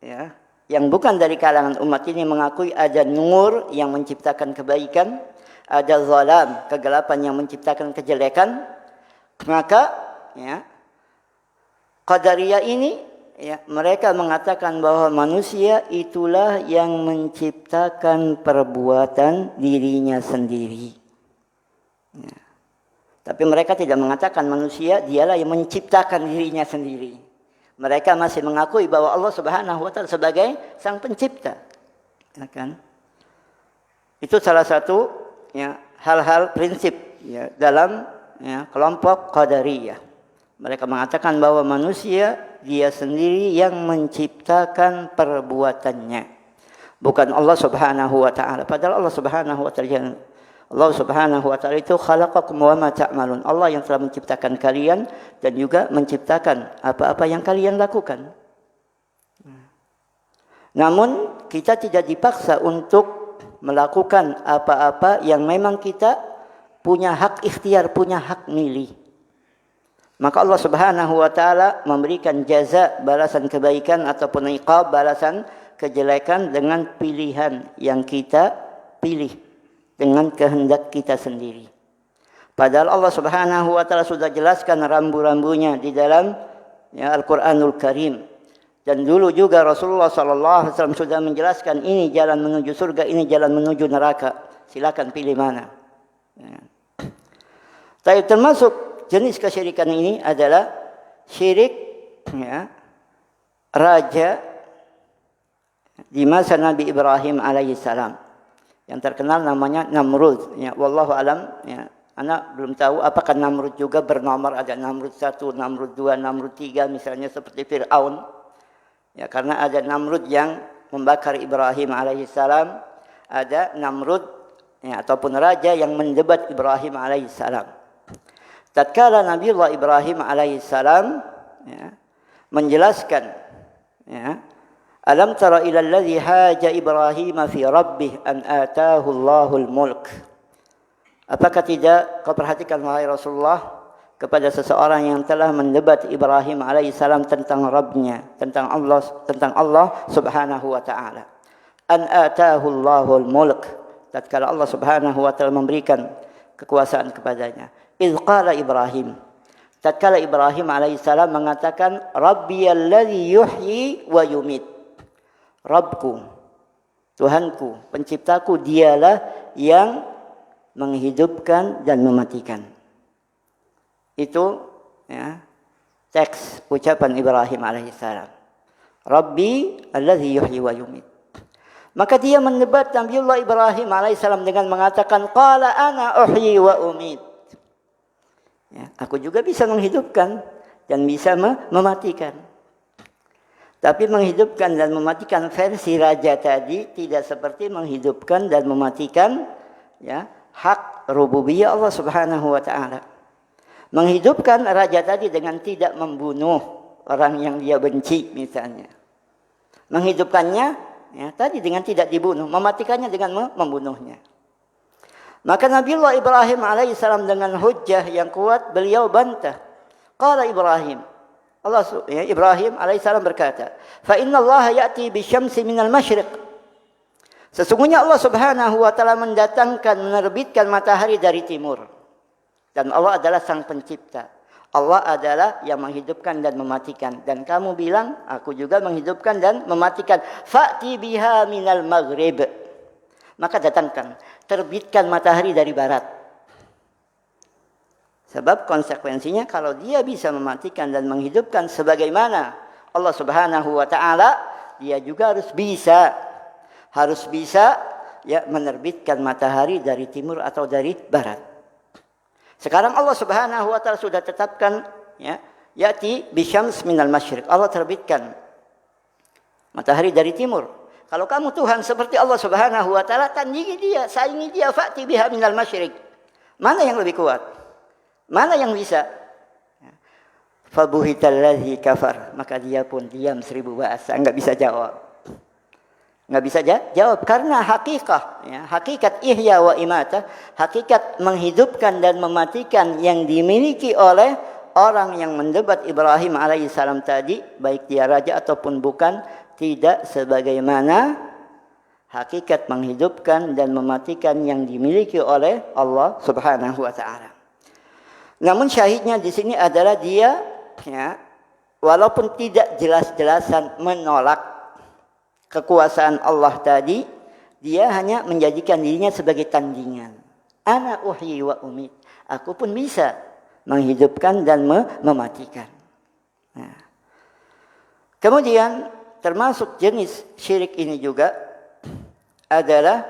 ya, yang bukan dari kalangan umat ini mengakui ada nur yang menciptakan kebaikan, ada zalam, kegelapan yang menciptakan kejelekan, maka ya, Qadariyah ini ya, mereka mengatakan bahwa manusia itulah yang menciptakan perbuatan dirinya sendiri. Ya. Tapi mereka tidak mengatakan manusia dialah yang menciptakan dirinya sendiri. Mereka masih mengakui bahwa Allah Subhanahu wa taala sebagai sang pencipta. Ya kan? Itu salah satu ya hal-hal prinsip ya dalam ya kelompok Qadariyah. Mereka mengatakan bahwa manusia dia sendiri yang menciptakan perbuatannya, bukan Allah Subhanahu wa taala. Padahal Allah Subhanahu wa taala itu khalaqakum wa ma ta'malun. Allah yang telah menciptakan kalian dan juga menciptakan apa-apa yang kalian lakukan. Namun kita tidak dipaksa untuk melakukan apa-apa yang memang kita punya hak ikhtiar, punya hak milih. Maka Allah Subhanahu wa taala memberikan jaza, balasan kebaikan ataupun iqab, balasan kejelekan dengan pilihan yang kita pilih, dengan kehendak kita sendiri. Padahal Allah Subhanahu wa taala sudah jelaskan rambu-rambunya di dalam ya, Al-Qur'anul Karim. Dan dulu juga Rasulullah sallallahu alaihi wasallam sudah menjelaskan ini jalan menuju surga, ini jalan menuju neraka. Silakan pilih mana. Ya. Tapi termasuk jenis kesyirikan ini adalah syirik ya, raja di masa Nabi Ibrahim alaihissalam yang terkenal namanya Namrud. Ya, wallahu alam. Ya, anak belum tahu apakah Namrud juga bernomor, ada Namrud 1, Namrud 2, Namrud 3 misalnya seperti Fir'aun. Ya, karena ada Namrud yang membakar Ibrahim alaihissalam, ada Namrud ya, ataupun raja yang mendebat Ibrahim alaihissalam. Tatkala Nabiullah Ibrahim alaihissalam ya, menjelaskan ya, alam tara ila alladhi haja Ibrahim fi rabbih an atahu Allahul mulk. Apakah tidak kau perhatikan wahai Rasulullah kepada seseorang yang telah mendebat Ibrahim alaihissalam tentang Rabbnya, tentang Allah Subhanahu wa taala. An atahu Allahul mulk. Tatkala Allah Subhanahu wa taala memberikan kekuasaan kepadanya. Idz qala Ibrahim. Tatkala Ibrahim alaihissalam mengatakan Rabbiyalladzi yuhyi wa yumit. Rabbku, Tuhanku, penciptaku, dialah yang menghidupkan dan mematikan. Itu ya, teks ucapan Ibrahim alaihissalam. Rabbi alladzi yuhyi wa yumit. Maka dia mendebat Nabiullah Ibrahim alaihissalam dengan mengatakan qala ana uhyi wa umit. Ya, aku juga bisa menghidupkan dan bisa mematikan. Tapi menghidupkan dan mematikan versi raja tadi tidak seperti menghidupkan dan mematikan ya, hak rububiyah Allah Subhanahu wa taala. Menghidupkan raja tadi dengan tidak membunuh orang yang dia benci misalnya. Menghidupkannya ya, tadi dengan tidak dibunuh, mematikannya dengan membunuhnya. Maka Nabiullah Ibrahim alaihissalam dengan hujjah yang kuat beliau bantah. Qala Ibrahim, Ibrahim alaihissalam berkata, "Fa inna Allah ya'ti bisyamsi minal masyriq." Sesungguhnya Allah Subhanahu wa taala mendatangkan, menerbitkan matahari dari timur. Dan Allah adalah sang pencipta. Allah adalah yang menghidupkan dan mematikan. Dan kamu bilang, aku juga menghidupkan dan mematikan. Fa'ti biha minal maghrib. Maka datangkan, terbitkan matahari dari barat. Sebab konsekuensinya kalau dia bisa mematikan dan menghidupkan sebagaimana Allah Subhanahu wa taala, dia juga harus bisa ya menerbitkan matahari dari timur atau dari barat. Sekarang Allah Subhanahu wa taala sudah tetapkan ya, yati bisyams minal masyriq. Allah terbitkan matahari dari timur. Kalau kamu Tuhan seperti Allah Subhanahu wa taala, tandingi dia, saingi dia, fa'ti biha minal masyriq. Mana yang lebih kuat? Mana yang bisa? Fabuhitalladzi kafar. Maka dia pun diam 1000 bahasa, enggak bisa jawab. Enggak bisa jawab karena hakikat ihya wa imata, hakikat menghidupkan dan mematikan yang dimiliki oleh orang yang mendebat Ibrahim alaihissalam tadi, baik dia raja ataupun bukan, tidak sebagaimana hakikat menghidupkan dan mematikan yang dimiliki oleh Allah Subhanahu wa taala. Namun syahidnya di sini adalah dia ya, walaupun tidak jelas-jelasan menolak kekuasaan Allah tadi, dia hanya menjadikan dirinya sebagai tandingan. Ana uhyi wa umit. Aku pun bisa menghidupkan dan mematikan. Nah. Kemudian termasuk jenis syirik ini juga adalah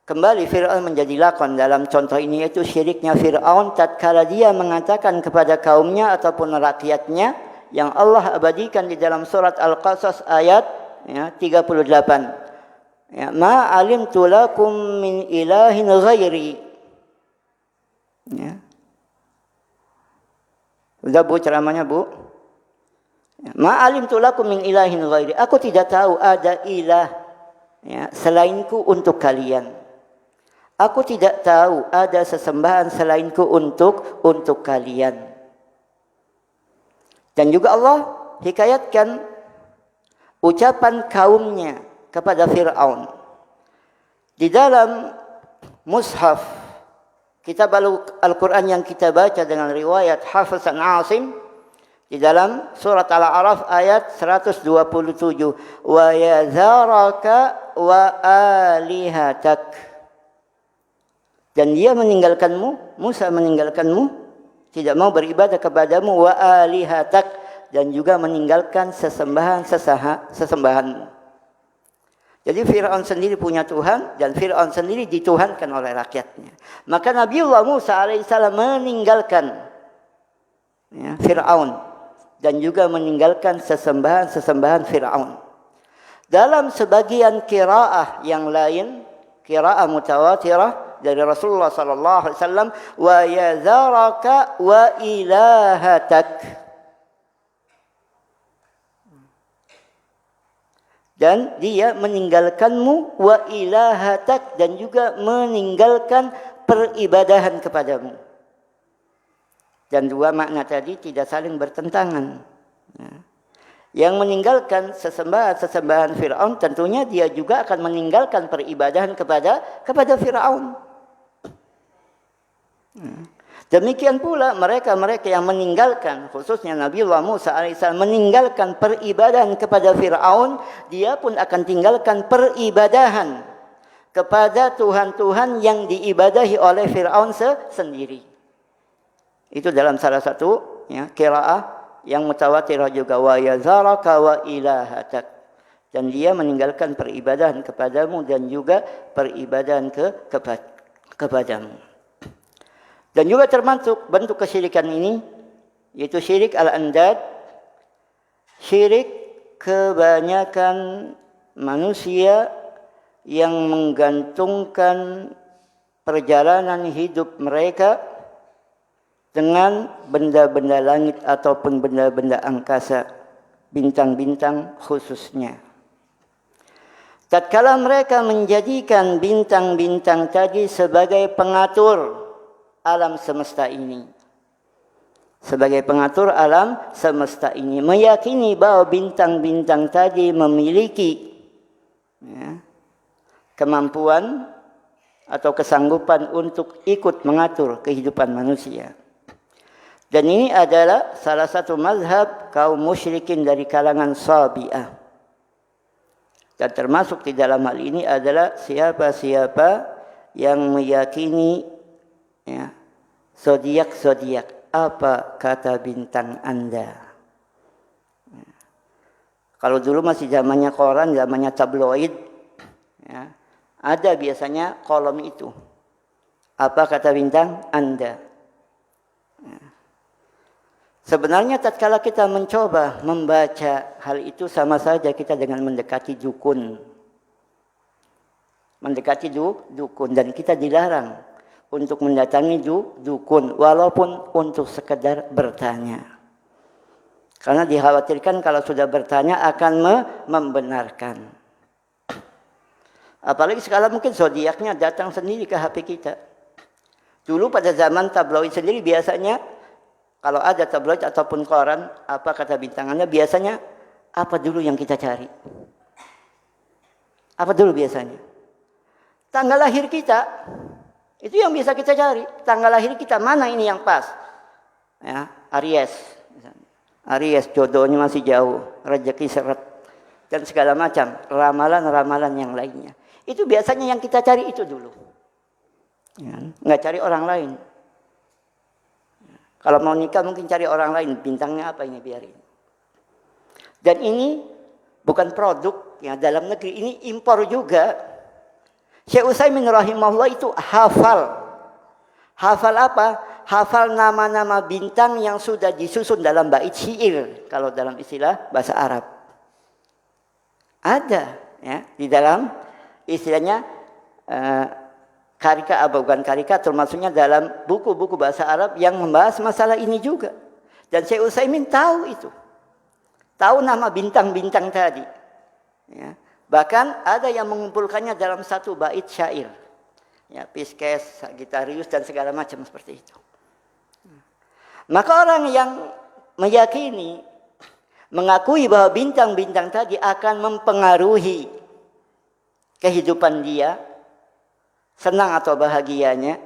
kembali Fir'aun menjadi lakon dalam contoh ini, yaitu syiriknya Fir'aun tatkala dia mengatakan kepada kaumnya ataupun rakyatnya yang Allah abadikan di dalam surat Al-Qasas ayat 38. Ya, ma alimtu lakum min ilahin ghairi. Ya. Sudah Bu ceramahnya Bu? Ya. Ma alimtu lakum min ilahin ghairi. Aku tidak tahu ada ilah selainku untuk kalian. Aku tidak tahu ada sesembahan selainku untuk kalian. Dan juga Allah hikayatkan ucapan kaumnya kepada Fir'aun. Di dalam mushaf kitab Al-Quran yang kita baca dengan riwayat Hafiz an Asim, di dalam surat Al-A'raf ayat 127, wa yazaraka wa alihatak. Dan dia meninggalkanmu, Musa meninggalkanmu, tidak mau beribadah kepadamu, wa alihatak, dan juga meninggalkan sesembahanmu. Jadi Fir'aun sendiri punya Tuhan dan Fir'aun sendiri dituhankan oleh rakyatnya. Maka Nabiullah Musa alaihissalam meninggalkan Fir'aun dan juga meninggalkan sesembahan Fir'aun. Dalam sebagian qiraah yang lain, qiraah mutawatirah dari Rasulullah sallallahu alaihi wasallam, wa yazaraka wa ilahatak. Dan dia meninggalkanmu wa ilahatak, dan juga meninggalkan peribadahan kepadamu. Dan dua makna tadi tidak saling bertentangan. Yang meninggalkan sesembahan Fir'aun, tentunya dia juga akan meninggalkan peribadahan kepada Fir'aun. Demikian pula mereka yang meninggalkan, khususnya Nabiullah Musa alaihissalam meninggalkan peribadahan kepada Fir'aun, dia pun akan tinggalkan peribadahan kepada Tuhan-Tuhan yang diibadahi oleh Fir'aun sendiri. Itu dalam salah satu qiraah yang mutawatirah juga, wa yazaraka wa ilahatak. Dan dia meninggalkan peribadahan kepadamu dan juga peribadahan kepadamu. Dan juga termasuk bentuk kesyirikan ini, yaitu syirik al-andad, syirik kebanyakan manusia yang menggantungkan perjalanan hidup mereka dengan benda-benda langit ataupun benda-benda angkasa, bintang-bintang khususnya. Tatkala mereka menjadikan bintang-bintang tadi sebagai pengatur alam semesta ini, sebagai pengatur alam semesta ini, meyakini bahwa bintang-bintang tadi memiliki kemampuan atau kesanggupan untuk ikut mengatur kehidupan manusia. Dan ini adalah salah satu mazhab kaum musyrikin dari kalangan Sabi'ah. Dan termasuk di dalam hal ini adalah siapa-siapa yang meyakini zodiak, apa kata bintang Anda? Kalau dulu masih zamannya koran, zamannya tabloid, ada biasanya kolom itu. Apa kata bintang Anda? Sebenarnya tatkala kita mencoba membaca hal itu, sama saja kita dengan mendekati dukun. Mendekati dukun, dan kita dilarang untuk mendatangi dukun, walaupun untuk sekedar bertanya. Karena dikhawatirkan kalau sudah bertanya akan membenarkan. Apalagi sekarang mungkin zodiaknya datang sendiri ke HP kita. Dulu pada zaman tabloid sendiri biasanya, kalau ada tabloid ataupun koran, apa kata bintangannya, biasanya apa dulu yang kita cari? Apa dulu biasanya? Tanggal lahir kita. Itu yang bisa kita cari. Tanggal lahir kita mana ini yang pas? Aries. Aries jodohnya masih jauh, rezeki seret, dan segala macam ramalan-ramalan yang lainnya. Itu biasanya yang kita cari itu dulu. Nggak cari orang lain. Kalau mau nikah mungkin cari orang lain, bintangnya apa ini biarin. Dan ini bukan produk ya dalam negeri, ini impor juga. Syekh Utsaimin rahimahullah itu hafal. Hafal apa? Hafal nama-nama bintang yang sudah disusun dalam bait syair kalau dalam istilah bahasa Arab. Ada ya di dalam istilahnya karika, bukan karika, termasuknya dalam buku-buku bahasa Arab yang membahas masalah ini juga. Dan Syekh Utsaimin tahu itu. Tahu nama bintang-bintang tadi. Ya. Bahkan ada yang mengumpulkannya dalam satu bait syair. Ya, Pisces, Sagittarius dan segala macam seperti itu. Maka orang yang meyakini, mengakui bahwa bintang-bintang tadi akan mempengaruhi kehidupan dia, senang atau bahagianya,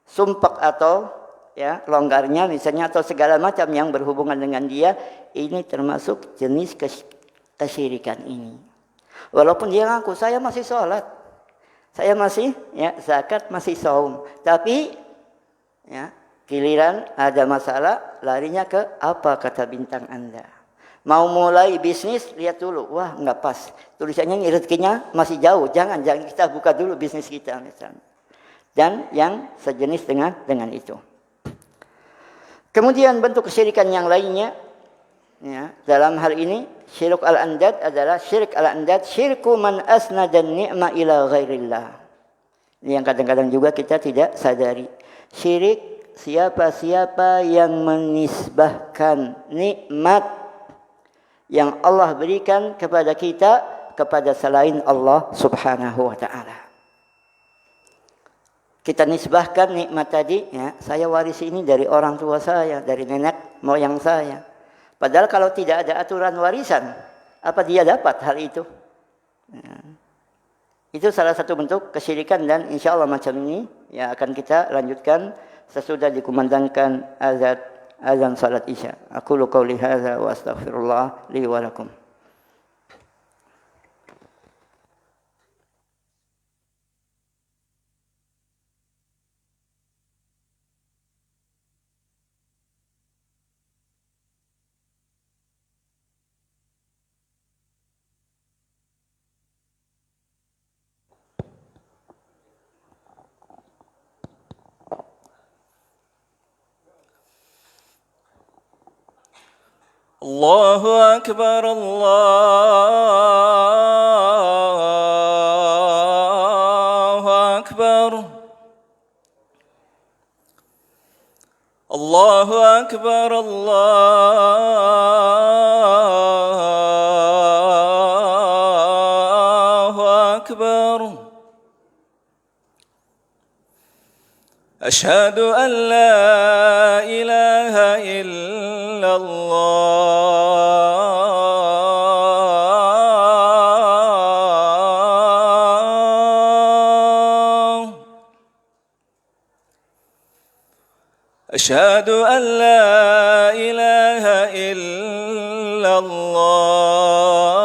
sumpek atau ya longgarnya misalnya, atau segala macam yang berhubungan dengan dia, ini termasuk jenis kesyirikan ini. Walaupun dia ngaku saya masih sholat, saya masih ya zakat, masih saum, tapi ya giliran ada masalah larinya ke apa kata bintang Anda. Mau mulai bisnis, lihat dulu, wah nggak pas, tulisannya ini rezekinya masih jauh, jangan kita buka dulu bisnis kita misalnya. Dan yang sejenis dengan itu. Kemudian bentuk kesyirikan yang lainnya ya, dalam hal ini syirik al-andad adalah syirik al-andad, syirku man asnada ni'ma ila ghairillah. Ini yang kadang-kadang juga kita tidak sadari. Syirik siapa-siapa yang menisbahkan nikmat yang Allah berikan kepada kita kepada selain Allah Subhanahu wa taala. Kita nisbahkan nikmat tadi, ya, saya warisi ini dari orang tua saya, dari nenek moyang saya. Padahal kalau tidak ada aturan warisan, apa dia dapat hal itu? Ya. Itu salah satu bentuk kesyirikan, dan insya Allah macam ini ya akan kita lanjutkan sesudah dikumandangkan azan salat isya. Aqulu qauli hadza wa astaghfirullah li wa lakum. الله أكبر الله أكبر الله أكبر الله أكبر أشهد أن لا إله إلا الله أشهد أن لا إله إلا الله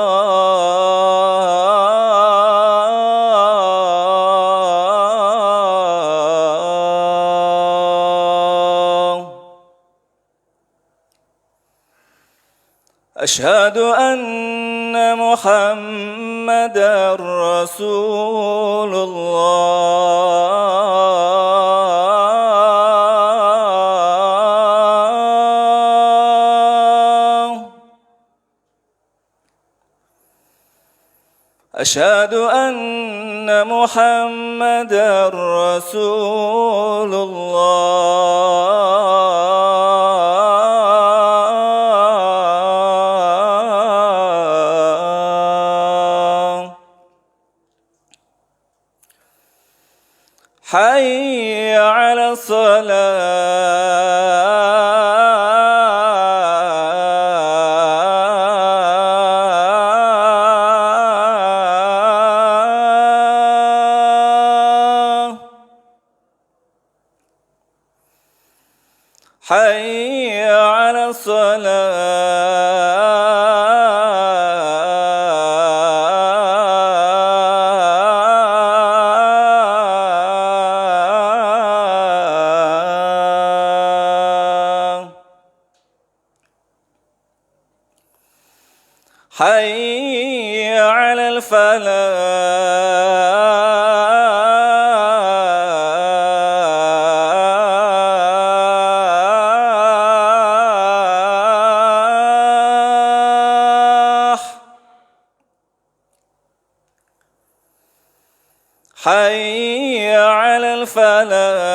أشهد أن محمدا رسول الله أشهد أن محمدا رسول الله حي على الصلاة حي على الصلاة حي على الفلاح حي على الفلاح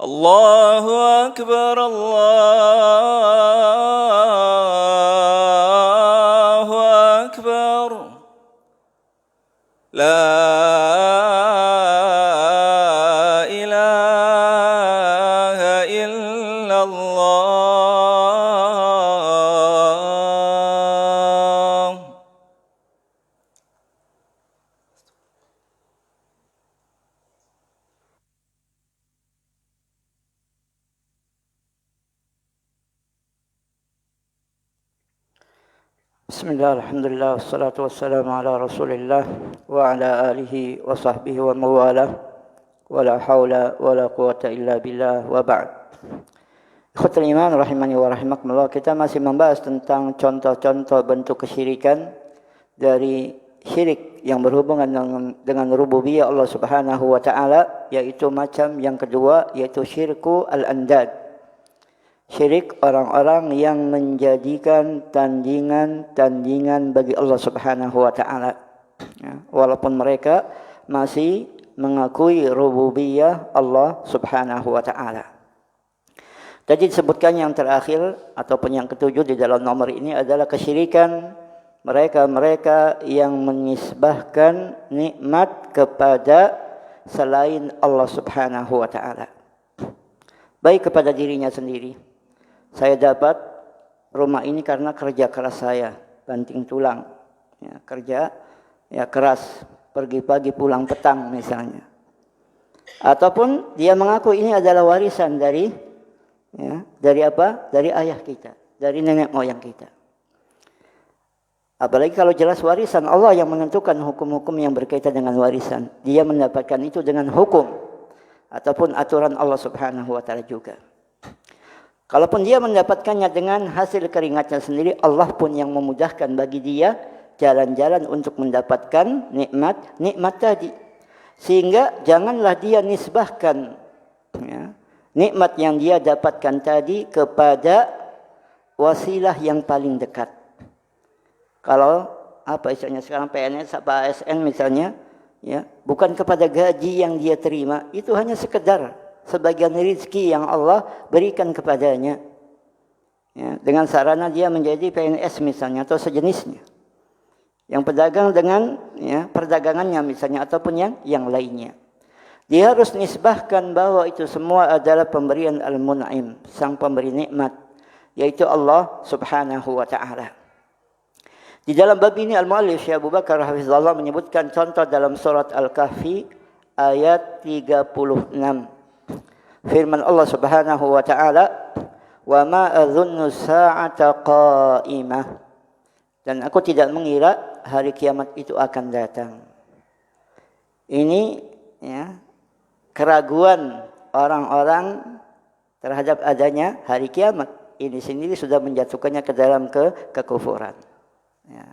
الله أكبر الله أكبر لا إله إلا الله Bismillah, alhamdulillah, wassalatu wassalamu ala rasulillah wa ala alihi wa sahbihi wa mawalah wa la hawla wa la quwata illa billah wa ba'd. Ikhwatul iman rahimani wa rahimakumullah, kita masih membahas tentang contoh-contoh bentuk kesyirikan dari syirik yang berhubungan dengan rububiyah Allah Subhanahu wa taala, yaitu macam yang kedua, yaitu syirku al-andad. Syirik orang-orang yang menjadikan tandingan bagi Allah Subhanahu wa taala. Ya, walaupun mereka masih mengakui rububiyah Allah Subhanahu wa taala. Tadi disebutkan yang terakhir ataupun yang ketujuh di dalam nomor ini adalah kesyirikan mereka-mereka yang menisbahkan nikmat kepada selain Allah Subhanahu wa taala. Baik kepada dirinya sendiri. Saya dapat rumah ini karena kerja keras saya, banting tulang. Ya, kerja ya keras, pergi pagi pulang petang misalnya. Ataupun dia mengaku ini adalah warisan dari apa? Dari ayah kita, dari nenek moyang kita. Apalagi kalau jelas warisan, Allah yang menentukan hukum-hukum yang berkaitan dengan warisan. Dia mendapatkan itu dengan hukum ataupun aturan Allah Subhanahu wa taala juga. Kalaupun dia mendapatkannya dengan hasil keringatnya sendiri, Allah pun yang memudahkan bagi dia jalan-jalan untuk mendapatkan nikmat tadi. Sehingga janganlah dia nisbahkan nikmat yang dia dapatkan tadi kepada wasilah yang paling dekat. Kalau apa istilahnya sekarang PNS apa ASN misalnya, ya, bukan kepada gaji yang dia terima, itu hanya sekedar sebagian rezeki yang Allah berikan kepadanya. Ya, dengan sarana dia menjadi PNS misalnya atau sejenisnya. Yang pedagang dengan perdagangannya misalnya ataupun yang lainnya. Dia harus nisbahkan bahwa itu semua adalah pemberian Al-Mun'im, sang pemberi nikmat, yaitu Allah Subhanahu wa taala. Di dalam bab ini Al-Mu'allif Syekh Abu Bakar hafizallahu menyebutkan contoh dalam surat Al-Kahfi ayat 36. Firman Allah Subhanahu wa taala, "Wa ma adzunnu sa'ata qa'imah." Dan aku tidak mengira hari kiamat itu akan datang. Ini keraguan orang-orang terhadap adanya hari kiamat. Ini sendiri sudah menjatuhkannya ke dalam kekufuran. Ya.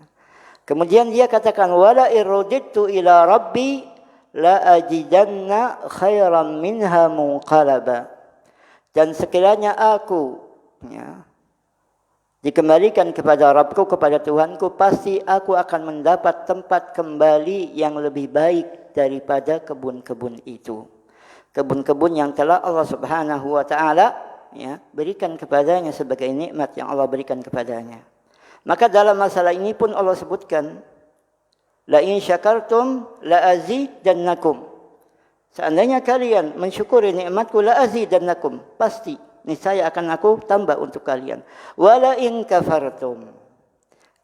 Kemudian dia katakan, "Wala irudittu ila rabbi la ajidanna khairan minha munqalaba." Dan sekiranya aku dikembalikan kepada Rabbku, kepada Tuhanku, pasti aku akan mendapat tempat kembali yang lebih baik daripada kebun-kebun itu. Kebun-kebun yang telah Allah Subhanahu wa taala berikan kepadanya sebagai nikmat yang Allah berikan kepadanya. Maka dalam masalah ini pun Allah sebutkan, la in syakartum la azidannakum. Seandainya kalian mensyukuri nikmatku, la azidannakum, pasti niscaya akan aku tambah untuk kalian. Wala in kafartum,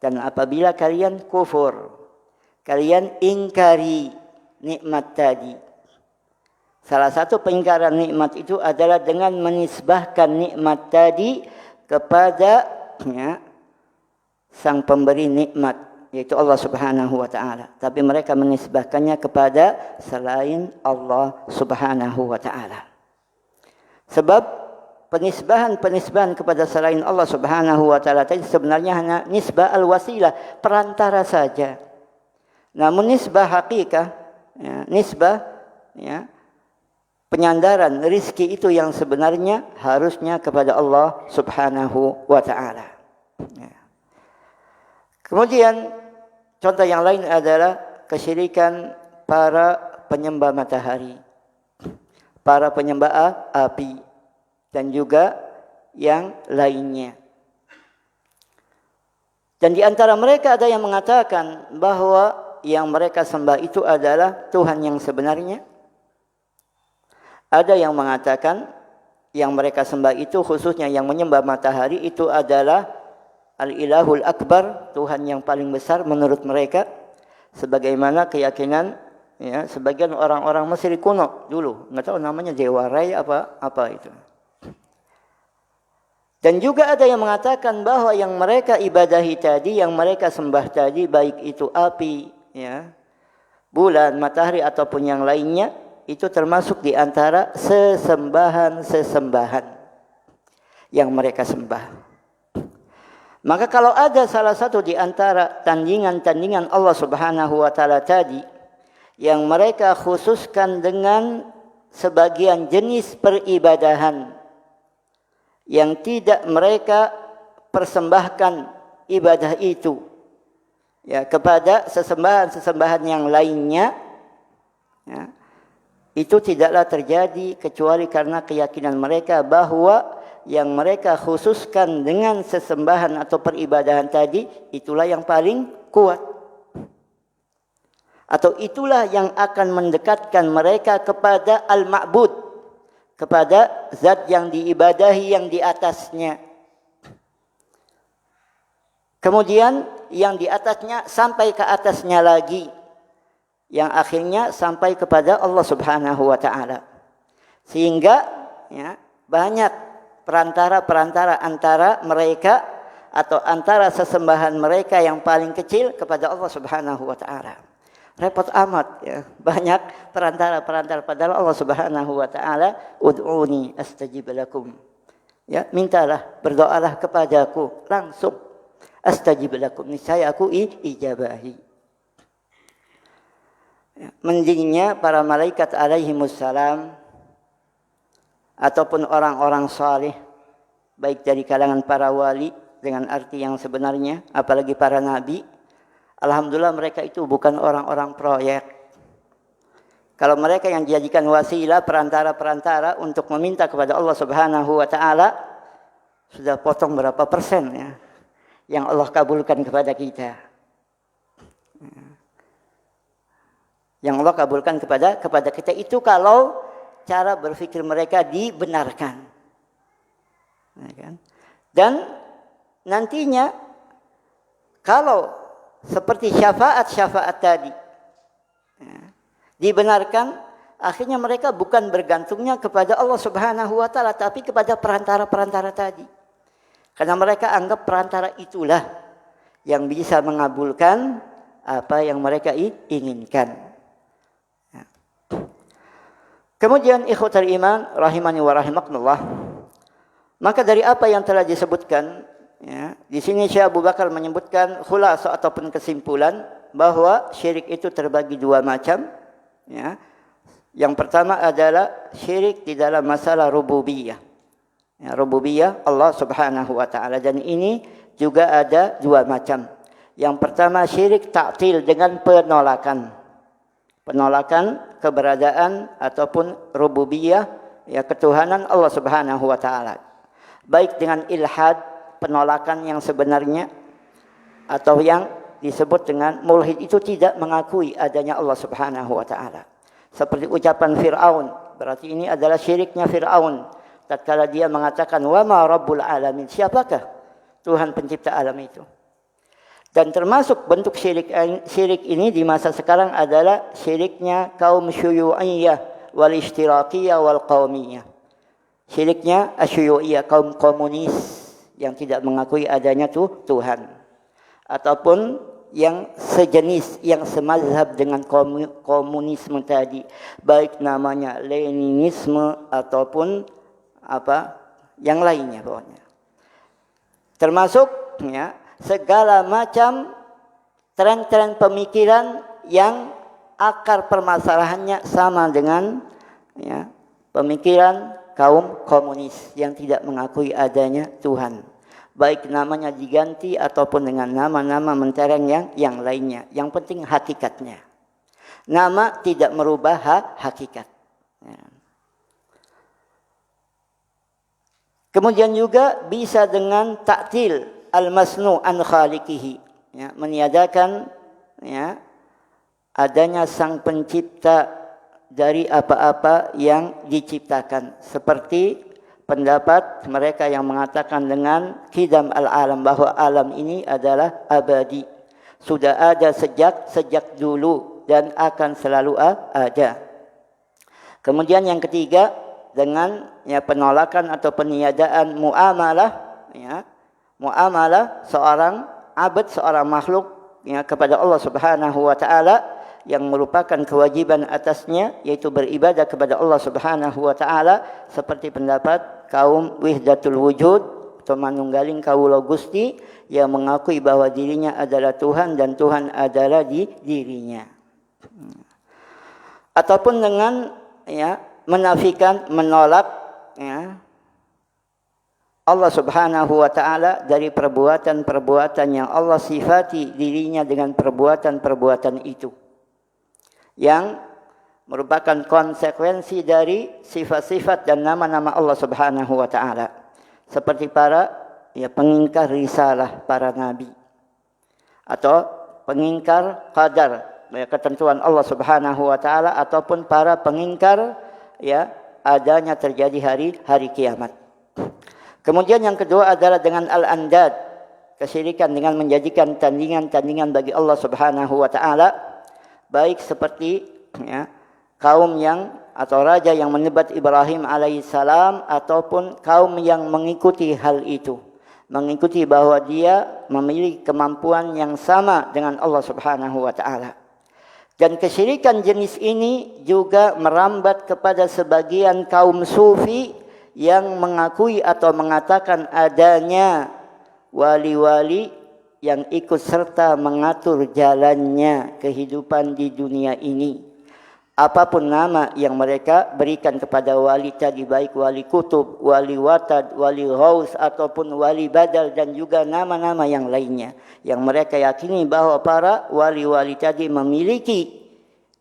dan apabila kalian kufur, kalian ingkari nikmat tadi. Salah satu pengingkaran nikmat itu adalah dengan menisbahkan nikmat tadi kepada sang pemberi nikmat, yaitu Allah Subhanahu wa taala, tapi mereka menisbahkannya kepada selain Allah Subhanahu wa taala. Sebab penisbahan kepada selain Allah Subhanahu wa taala tadi sebenarnya hanya nisbah al-wasilah, perantara saja. Namun nisbah hakikah, ya, nisbah, ya, penyandaran rizki itu yang sebenarnya harusnya kepada Allah Subhanahu wa taala. Ya. Kemudian contoh yang lain adalah kesyirikan para penyembah matahari, para penyembah api, dan juga yang lainnya. Dan di antara mereka ada yang mengatakan bahwa yang mereka sembah itu adalah Tuhan yang sebenarnya. Ada yang mengatakan yang mereka sembah itu, khususnya yang menyembah matahari, itu adalah Al-Ilahul Akbar, Tuhan yang paling besar menurut mereka. Sebagaimana keyakinan, ya, sebagian orang-orang Mesir kuno dulu, nggak tahu namanya Dewa Rai apa itu. Dan juga ada yang mengatakan bahwa yang mereka ibadahi tadi, yang mereka sembah tadi, baik itu api, ya, bulan, matahari ataupun yang lainnya, itu termasuk di antara sesembahan-sesembahan yang mereka sembah. Maka kalau ada salah satu di antara tandingan-tandingan Allah Subhanahu wa taala tadi yang mereka khususkan dengan sebagian jenis peribadahan yang tidak mereka persembahkan ibadah itu, ya, kepada sesembahan-sesembahan yang lainnya, ya, itu tidaklah terjadi kecuali karena keyakinan mereka bahwa yang mereka khususkan dengan sesembahan atau peribadahan tadi itulah yang paling kuat, atau itulah yang akan mendekatkan mereka kepada al-ma'bud, kepada zat yang diibadahi yang di atasnya. Kemudian yang di atasnya sampai ke atasnya lagi, yang akhirnya sampai kepada Allah Subhanahu wa taala. Sehingga, ya, banyak perantara-perantara antara mereka atau antara sesembahan mereka yang paling kecil kepada Allah Subhanahu wa taala. Repot amat, ya. Banyak perantara-perantara, padahal Allah Subhanahu wa taala, ud'uni astajib lakum. Ya, mintalah, berdoalah kepadaku, langsung astajib lakum, niscaya aku ijabahi. Ya, mendingnya para malaikat alaihimussalam ataupun orang-orang saleh, baik dari kalangan para wali dengan arti yang sebenarnya, apalagi para nabi, alhamdulillah mereka itu bukan orang-orang proyek. Kalau mereka yang dijadikan wasilah, perantara-perantara untuk meminta kepada Allah Subhanahu wa taala, sudah potong berapa persen, ya, yang Allah kabulkan kepada kita. Yang Allah kabulkan kepada kita itu kalau cara berpikir mereka dibenarkan. Nah, kan? Dan nantinya kalau seperti syafaat-syafaat tadi, ya, dibenarkan, akhirnya mereka bukan bergantungnya kepada Allah Subhanahu wa taala, tapi kepada perantara-perantara tadi. Karena mereka anggap perantara itulah yang bisa mengabulkan apa yang mereka inginkan. Ya. Kemudian ikhwatal iman rahimani wa rahimakumullah, maka dari apa yang telah disebutkan, ya, di sini Syekh Abu Bakar menyebutkan khulasa ataupun kesimpulan bahwa syirik itu terbagi dua macam. Ya. Yang pertama adalah syirik di dalam masalah rububiyah. Ya, rububiyah Allah Subhanahu wa taala, dan ini juga ada dua macam. Yang pertama syirik ta'til dengan penolakan. Penolakan keberadaan ataupun rububiyah, ya, ketuhanan Allah Subhanahu wa taala. Baik dengan ilhad, penolakan yang sebenarnya, atau yang disebut dengan mulhid, itu tidak mengakui adanya Allah Subhanahu wa taala. Seperti ucapan Fir'aun, berarti ini adalah syiriknya Fir'aun tatkala dia mengatakan wa ma rabbul alamin, siapakah Tuhan pencipta alam itu. Dan termasuk bentuk syirik ini di masa sekarang adalah syiriknya kaum syuyu'iyah wal ishtirakiyah wal qaumiyah. Syiriknya asyuyu'iyah, kaum komunis yang tidak mengakui adanya Tuhan. ataupun yang sejenis, yang semazhab dengan komunisme tadi, baik namanya Leninisme ataupun apa yang lainnya pokoknya. Termasuk ya, segala macam tren-tren pemikiran yang akar permasalahannya sama dengan ya, pemikiran kaum komunis yang tidak mengakui adanya Tuhan. Baik namanya diganti ataupun dengan nama-nama mentereng yang lainnya. Yang penting hakikatnya. Nama tidak merubah hakikat. Ya. Kemudian juga bisa dengan ta'til al-masnu' an khaliqihi. Ya, meniadakan ya, adanya sang pencipta dari apa-apa yang diciptakan. Seperti pendapat mereka yang mengatakan dengan qidam al-alam, bahwa alam ini adalah abadi, sudah ada sejak dulu dan akan selalu ada. Kemudian yang ketiga dengan ya, penolakan atau peniadaan muamalah ya, muamalah seorang abad, seorang makhluk ya, kepada Allah Subhanahu wa taala, yang merupakan kewajiban atasnya yaitu beribadah kepada Allah Subhanahu wa taala, seperti pendapat kaum Wihdatul Wujud atau manunggaling kawula Gusti yang mengakui bahwa dirinya adalah Tuhan dan Tuhan adalah di dirinya. Ataupun dengan ya, menafikan, menolak ya, Allah Subhanahu wa taala dari perbuatan-perbuatan yang Allah sifati dirinya dengan perbuatan-perbuatan itu, yang merupakan konsekuensi dari sifat-sifat dan nama-nama Allah Subhanahu wa taala, seperti para ya, pengingkar risalah para nabi, atau pengingkar qadar ya, ketentuan Allah Subhanahu wa taala, ataupun para pengingkar ya, adanya terjadi hari kiamat. Kemudian yang kedua adalah dengan al-andad, kesyirikan dengan menjadikan tandingan-tandingan bagi Allah Subhanahu wa taala, baik seperti ya, kaum yang atau raja yang menyebut Ibrahim alaihissalam, ataupun kaum yang mengikuti hal itu, mengikuti bahwa dia memiliki kemampuan yang sama dengan Allah Subhanahu wa taala. Dan kesyirikan jenis ini juga merambat kepada sebagian kaum sufi yang mengakui atau mengatakan adanya wali-wali yang ikut serta mengatur jalannya kehidupan di dunia ini. Apapun nama yang mereka berikan kepada wali tadi, baik wali kutub, wali watad, wali ghaus, ataupun wali badal, dan juga nama-nama yang lainnya, yang mereka yakini bahwa para wali-wali tadi memiliki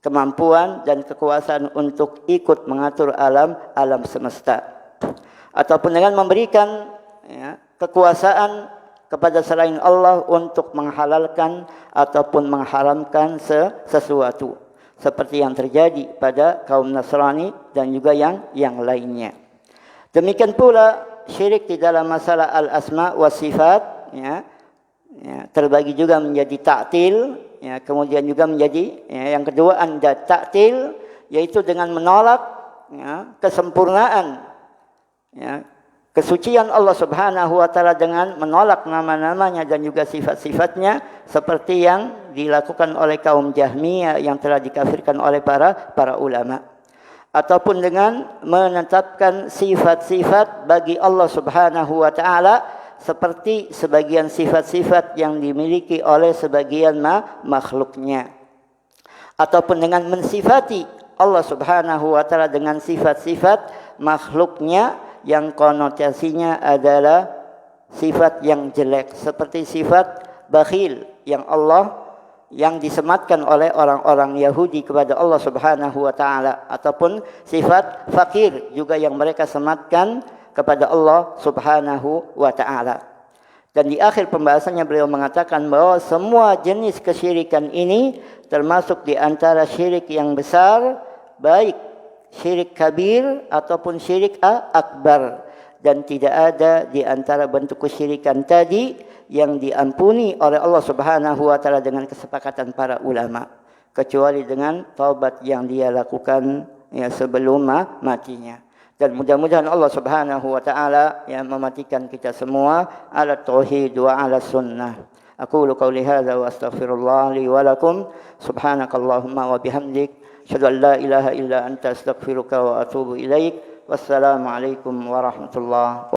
kemampuan dan kekuasaan untuk ikut mengatur alam semesta, ataupun dengan memberikan ya, kekuasaan kepada selain Allah untuk menghalalkan ataupun mengharamkan sesuatu, seperti yang terjadi pada kaum Nasrani dan juga yang lainnya. Demikian pula syirik di dalam masalah al-asma wa sifat ya, terbagi juga menjadi ta'til ya, kemudian juga menjadi ya, yang kedua anda ta'til, yaitu dengan menolak ya, kesempurnaan ya, kesucian Allah Subhanahu wa taala dengan menolak nama-namanya dan juga sifat-sifatnya, seperti yang dilakukan oleh kaum Jahmiyah yang telah dikafirkan oleh para ulama, ataupun dengan menetapkan sifat-sifat bagi Allah Subhanahu wa taala seperti sebagian sifat-sifat yang dimiliki oleh sebagian makhluknya, ataupun dengan mensifati Allah Subhanahu wa taala dengan sifat-sifat makhluknya yang konotasinya adalah sifat yang jelek, seperti sifat bakhil yang disematkan oleh orang-orang Yahudi kepada Allah Subhanahu wa taala, ataupun sifat fakir juga yang mereka sematkan kepada Allah Subhanahu wa taala. Dan di akhir pembahasannya beliau mengatakan bahwa semua jenis kesyirikan ini termasuk di antara syirik yang besar, baik syirik kabir ataupun syirik akbar, dan tidak ada di antara bentuk kesyirikan tadi yang diampuni oleh Allah Subhanahu wa taala dengan kesepakatan para ulama, kecuali dengan taubat yang dia lakukan ya, sebelum matinya. Dan mudah-mudahan Allah Subhanahu wa taala yang mematikan kita semua ala tauhid wa ala sunnah. أقول قولي هذا وأستغفر الله لي ولكم. سبحانك اللهم وبحمدك أشهد أن لا إله إلا أنت أستغفرك وأتوب إليك. والسلام عليكم ورحمة الله.